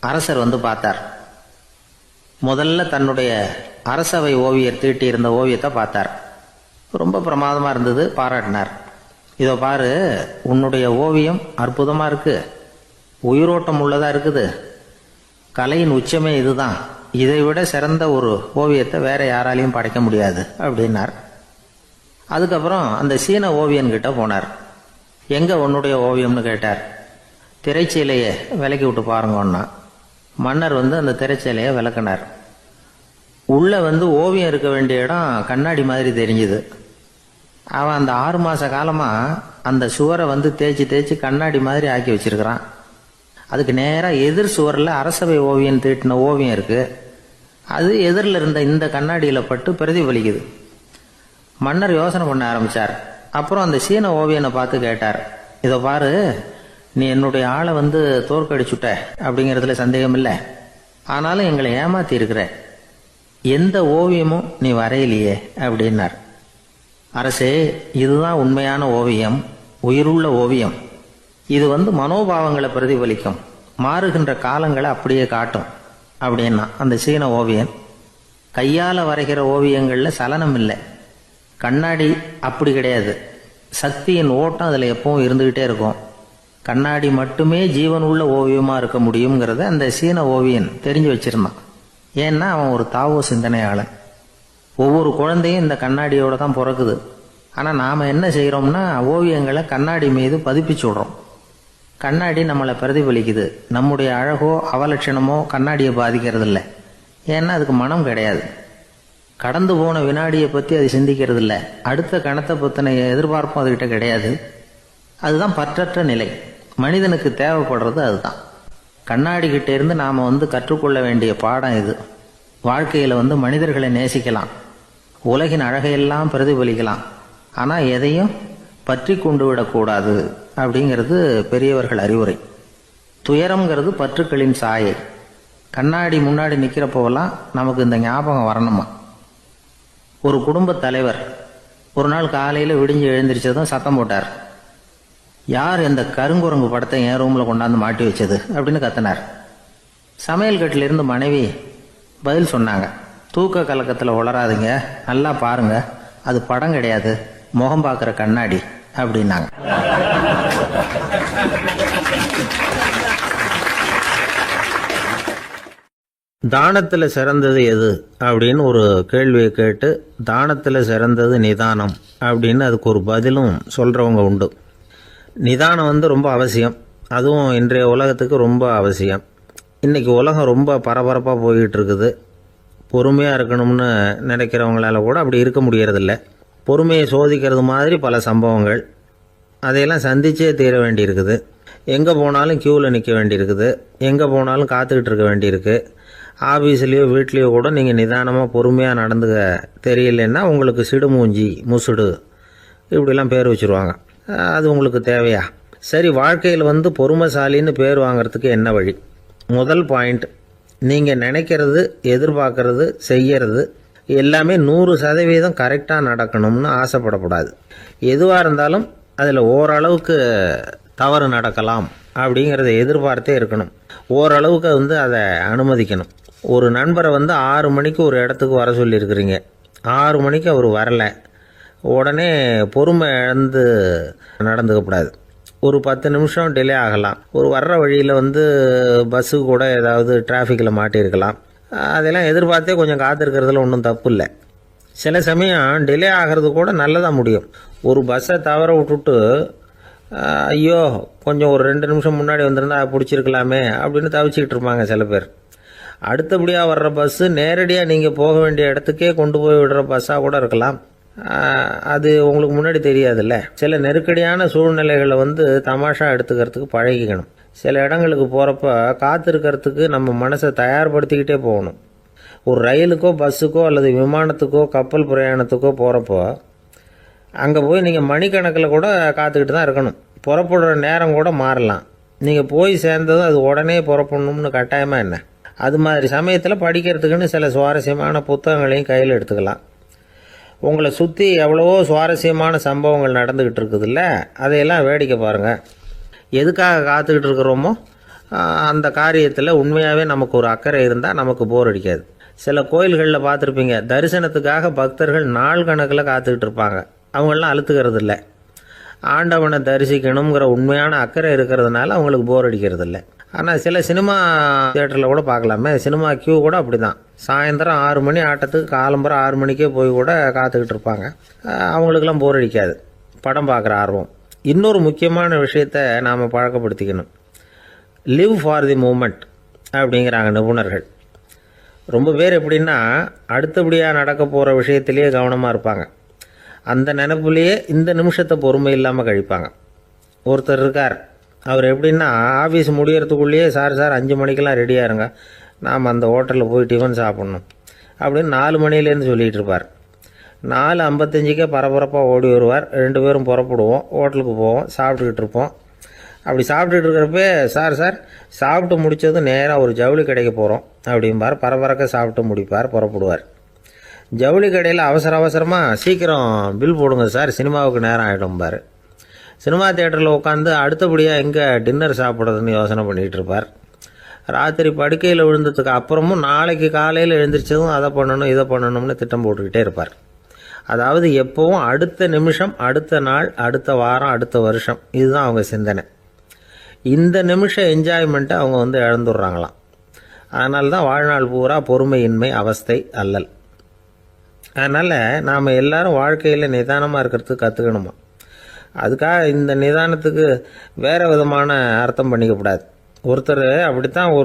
அரசர் பார்த்தார். முதல்ல தன்னுடைய அரசவை ஓவியர் தீட்டி இருந்த ஓவியத்தை பார்த்தார். ரொம்ப பிரமாதமாக இருந்தது, பாராட்டினார். இதோ பாரு, உன்னுடைய ஓவியம் அற்புதமாக இருக்கு, உயிரோட்டம் உள்ளதாக இருக்குது, கலையின் உச்சமே இதுதான், இதை விட சிறந்த ஒரு ஓவியத்தை வேற யாராலையும் படைக்க முடியாது அப்படின்னார். அதுக்கப்புறம் அந்த சீன ஓவியன்கிட்ட போனார். எங்க உன்னுடைய ஓவியம்னு கேட்டார். திரைச்சீலையை விலக்கி விட்டு பாருங்கன்னா. மன்னர் அந்த திரைச்சீலையை விளக்குனார். உள்ள ஓவியம் இருக்க வேண்டிய இடம் கண்ணாடி மாதிரி தெரிஞ்சுது. அவன் அந்த 6 மாத காலமா அந்த சுவரை தேய்ச்சி தேய்ச்சி கண்ணாடி மாதிரி ஆக்கி வச்சிருக்கிறான். அதுக்கு நேராக எதிர் சுவரில் அரசவை ஓவியன் தீட்டின ஓவியம் இருக்கு. அது எதிரில் இருந்த இந்த கண்ணாடியில் பட்டு பிரதிபலிக்குது. மன்னர் யோசனை பண்ண ஆரம்பிச்சார். அப்புறம் அந்த சீன ஓவியனை பார்த்து கேட்டார். இதை பாரு, நீ என்னுடைய ஆளை தோற்கடிச்சுட்ட அப்படிங்கிறதுல சந்தேகம் இல்லை, ஆனாலும் எங்களை ஏமாத்தி இருக்கிற, எந்த ஓவியமும் நீ வரையிலையே அப்படின்னார். அரசே, இதுதான் உண்மையான ஓவியம், உயிருள்ள ஓவியம். இது மனோபாவங்களை பிரதிபலிக்கும், மாறுகின்ற காலங்களை அப்படியே காட்டும் அப்படின்னா அந்த சீன ஓவியன். கையால் வரைகிற ஓவியங்களில் சலனம் இல்லை. கண்ணாடி அப்படி கிடையாது. சக்தியின் ஓட்டம் அதில் எப்பவும் இருந்துக்கிட்டே இருக்கும். கண்ணாடி மட்டுமே ஜீவனுள்ள ஓவியமாக இருக்க முடியுங்கிறத அந்த சீன ஓவியன் தெரிஞ்சு வச்சிருந்தான். ஏன்னா அவன் ஒரு தாவோ சிந்தனையாளன். ஒவ்வொரு குழந்தையும் இந்த கண்ணாடியோடு தான் பிறக்குது. ஆனால் நாம் என்ன செய்கிறோம்னா ஓவியங்களை கண்ணாடி மீது பதிப்பிச்சு விடுறோம். கண்ணாடி நம்மளை பிரதிபலிக்குது. நம்முடைய அழகோ அவலட்சணமோ கண்ணாடியை பாதிக்கிறது இல்லை. ஏன்னா அதுக்கு மனம் கிடையாது. கடந்து போன வினாடியை பற்றி அது சிந்திக்கிறது இல்லை. அடுத்த கணத்தை பற்றின எதிர்பார்ப்பும் அதுகிட்ட கிடையாது. அதுதான் பற்றற்ற நிலை. மனிதனுக்கு தேவைப்படுறது அதுதான். கண்ணாடி கிட்ட இருந்து நாம் கற்றுக்கொள்ள வேண்டிய பாடம் இது. வாழ்க்கையில் மனிதர்களை நேசிக்கலாம், உலகின் அழகையெல்லாம் பிரதிபலிக்கலாம், ஆனால் எதையும் பற்றி கொண்டு விடக்கூடாது அப்படிங்கிறது பெரியவர்கள் அறிவுரை. துயரம்ங்கிறது பற்றுக்களின் சாயை. கண்ணாடி முன்னாடி நிற்கிறப்போவெல்லாம் நமக்கு இந்த ஞாபகம் வரணுமா. ஒரு குடும்பத் தலைவர் ஒரு நாள் காலையில் விடிஞ்சு எழுந்திரிச்சதும் சத்தம் போட்டார். யார் இந்த கருங்குரங்கு படத்தை என் ரூமில் கொண்டாந்து மாட்டி வச்சது அப்படின்னு கத்தினார். சமையல் கட்டிலிருந்து மனைவி பதில் சொன்னாங்க. தூக்க கலக்கத்தில் உளராதுங்க, நல்லா பாருங்க, அது படம் கிடையாது, முகம் பார்க்குற கண்ணாடி அப்படின்னாங்க. தானத்தில் சிறந்தது எது அப்படின்னு ஒரு கேள்வியை கேட்டு தானத்தில் சிறந்தது நிதானம் அப்படின்னு அதுக்கு ஒரு பதிலும் சொல்கிறவங்க உண்டு. நிதானம் ரொம்ப அவசியம். அதுவும் இன்றைய உலகத்துக்கு ரொம்ப அவசியம். இன்றைக்கி உலகம் ரொம்ப பரபரப்பாக போய்கிட்டு இருக்குது. பொறுமையாக இருக்கணும்னு நினைக்கிறவங்களால கூட அப்படி இருக்க முடியறதில்ல. பொறுமையை சோதிக்கிறது மாதிரி பல சம்பவங்கள். அதையெல்லாம் சந்திச்சே தீர வேண்டியிருக்குது. எங்கே போனாலும் க்யூவில் நிற்க வேண்டியிருக்குது. எங்கே போனாலும் காத்துக்கிட்டு இருக்க வேண்டியிருக்கு. ஆஃபீஸ்லேயோ வீட்லேயோ கூட நீங்கள் நிதானமாக பொறுமையாக நடந்துக்க தெரியலன்னா உங்களுக்கு சிடுமூஞ்சி, முசுடு இப்படிலாம் பேர் வச்சுருவாங்க. அது உங்களுக்கு தேவையா? சரி, வாழ்க்கையில் பொறுமைசாலின்னு பேர் வாங்கிறதுக்கு என்ன வழி? முதல் பாயிண்ட், நீங்கள் நினைக்கிறது, எதிர்பார்க்கறது, செய்கிறது எல்லாமே 100% கரெக்டாக நடக்கணும்னு ஆசைப்படக்கூடாது. எதுவாக இருந்தாலும் அதில் ஓரளவுக்கு தவறு நடக்கலாம் அப்படிங்கிறத எதிர்பார்த்தே இருக்கணும். ஓரளவுக்கு அதை அனுமதிக்கணும். ஒரு நண்பரை 6 மணிக்கு ஒரு இடத்துக்கு வர சொல்லியிருக்கிறீங்க. 6 மணிக்கு அவர் வரலை. உடனே பொறுமை இழந்து நடந்துக்கக்கூடாது. ஒரு 10 நிமிஷம் டிலே ஆகலாம். ஒரு வர்ற வழியில் பஸ்ஸு கூட ஏதாவது டிராஃபிக்கில் மாட்டியிருக்கலாம். அதெல்லாம் எதிர்பார்த்தே கொஞ்சம் காத்திருக்கிறதுல ஒன்றும் தப்பு இல்லை. சில சமயம் டிலே ஆகிறது கூட நல்லதாக முடியும். ஒரு பஸ்ஸை தவற விட்டுட்டு ஐயோ கொஞ்சம் ஒரு 2 நிமிஷம் முன்னாடி வந்திருந்தா பிடிச்சிருக்கலாமே அப்படின்னு தவிச்சிக்கிட்டு இருப்பாங்க சில பேர். அடுத்தபடியாக வர்ற பஸ்ஸு நேரடியாக நீங்கள் போக வேண்டிய இடத்துக்கே கொண்டு போய் விடுற பஸ்ஸாக கூட இருக்கலாம். அது உங்களுக்கு முன்னாடி தெரியாதுல்ல. சில நெருக்கடியான சூழ்நிலைகளை தமாஷா எடுத்துக்கிறதுக்கு பழகிக்கணும். சில இடங்களுக்கு போகிறப்ப காத்திருக்கிறதுக்கு நம்ம மனசை தயார்படுத்திக்கிட்டே போகணும். ஒரு ரயிலுக்கோ பஸ்ஸுக்கோ அல்லது விமானத்துக்கோ கப்பல் பிரயாணத்துக்கோ போகிறப்போ அங்கே போய் நீங்கள் மணிக்கணக்கில் கூட காத்துக்கிட்டு தான் இருக்கணும். புறப்படுற நேரம் கூட மாறலாம். நீங்கள் போய் சேர்ந்ததும் அது உடனே புறப்படணும்னு கட்டாயமாக என்ன? அது மாதிரி சமயத்தில் படிக்கிறதுக்குன்னு சில சுவாரஸ்யமான புத்தகங்களையும் கையில் எடுத்துக்கலாம். உங்களை சுற்றி எவ்வளவோ சுவாரஸ்யமான சம்பவங்கள் நடந்துக்கிட்டு இருக்குதுல்ல, அதையெல்லாம் வேடிக்கை பாருங்கள். எதுக்காக காத்துக்கிட்டு இருக்கிறோமோ அந்த காரியத்தில் உண்மையாகவே நமக்கு ஒரு அக்கறை இருந்தால் நமக்கு போர் அடிக்காது. சில கோயில்களில் பார்த்துருப்பீங்க, தரிசனத்துக்காக பக்தர்கள் நாள் கணக்கில் காத்துக்கிட்டு இருப்பாங்க. அவங்களெலாம் அழுத்துக்கிறது இல்லை. ஆண்டவனை தரிசிக்கணுங்கிற உண்மையான அக்கறை இருக்கிறதுனால அவங்களுக்கு போர் அடிக்கிறது இல்லை. ஆனால் சில சினிமா தியேட்டரில் கூட பார்க்கலாமே, சினிமா கியூ கூட அப்படி தான். சாயந்தரம் 6 மணி ஆட்டத்துக்கு காலம்பரம் 6 மணிக்கே போய் கூட காத்துக்கிட்டு இருப்பாங்க. அவங்களுக்கெல்லாம் போர் அடிக்காது. படம் பார்க்குற ஆர்வம். இன்னொரு முக்கியமான விஷயத்தை நாம் பழக்கப்படுத்திக்கணும். லிவ் ஃபார் தி மூமெண்ட் அப்படிங்கிறாங்க நிபுணர்கள். ரொம்ப பேர் எப்படின்னா அடுத்தபடியாக நடக்க போகிற விஷயத்திலேயே கவனமாக இருப்பாங்க. அந்த நினைப்புலேயே இந்த நிமிஷத்தை பொறுமை இல்லாமல் கழிப்பாங்க. ஒருத்தர் இருக்கார், அவர் எப்படின்னா ஆஃபீஸ் முடியறதுக்குள்ளேயே சார் 5 மணிக்கெல்லாம் ரெடியாக இருங்க, நாம் அந்த ஹோட்டலில் போய் டிஃபன் சாப்பிட்ணும் அப்படின்னு 4 மணிலேருந்து சொல்லிகிட்டு இருப்பார். 4:55 பரபரப்பாக ஓடி வருவார். 2 பேரும் புறப்படுவோம், ஹோட்டலுக்கு போவோம், சாப்பிட்டுக்கிட்டு இருப்போம். அப்படி சாப்பிட்டுட்டு இருக்கிறப்ப சார் சாப்பிட்டு முடித்ததும் நேராக ஒரு ஜவுளி கடைக்கு போகிறோம் அப்படிம்பார். பரபரக்க சாப்பிட்டு முடிப்பார், புறப்படுவார். ஜவுளி கடையில் அவசரமாக சீக்கிரம் பில் போடுங்க சார், சினிமாவுக்கு நேரம் ஆகிடும்பார். சினிமா தியேட்டரில் உட்காந்து அடுத்தபடியாக எங்கே டின்னர் சாப்பிட்றதுன்னு யோசனை பண்ணிகிட்டு இருப்பார். ராத்திரி படுக்கையில் விழுந்ததுக்கு அப்புறமும் நாளைக்கு காலையில் எழுந்திரிச்சதும் அதை பண்ணணும் இதை பண்ணணும்னு திட்டம் போட்டுக்கிட்டே இருப்பார். அதாவது எப்போவும் அடுத்த நிமிஷம், அடுத்த நாள், அடுத்த வாரம், அடுத்த வருஷம், இதுதான் அவங்க சிந்தனை. இந்த நிமிஷம் என்ஜாய்மெண்ட்டை அவங்க இழந்துடுறாங்களாம். அதனால தான் வாழ்நாள் பூரா பொறுமையின்மை, அவஸ்தை, அல்லல். அதனால் நாம் எல்லாரும் வாழ்க்கையில் நிதானமாக இருக்கிறதுக்கு கற்றுக்கணுமா. அதுக்காக இந்த நிதானத்துக்கு வேறு விதமான அர்த்தம் பண்ணிக்கக்கூடாது. ஒருத்தர் அப்படித்தான் ஒரு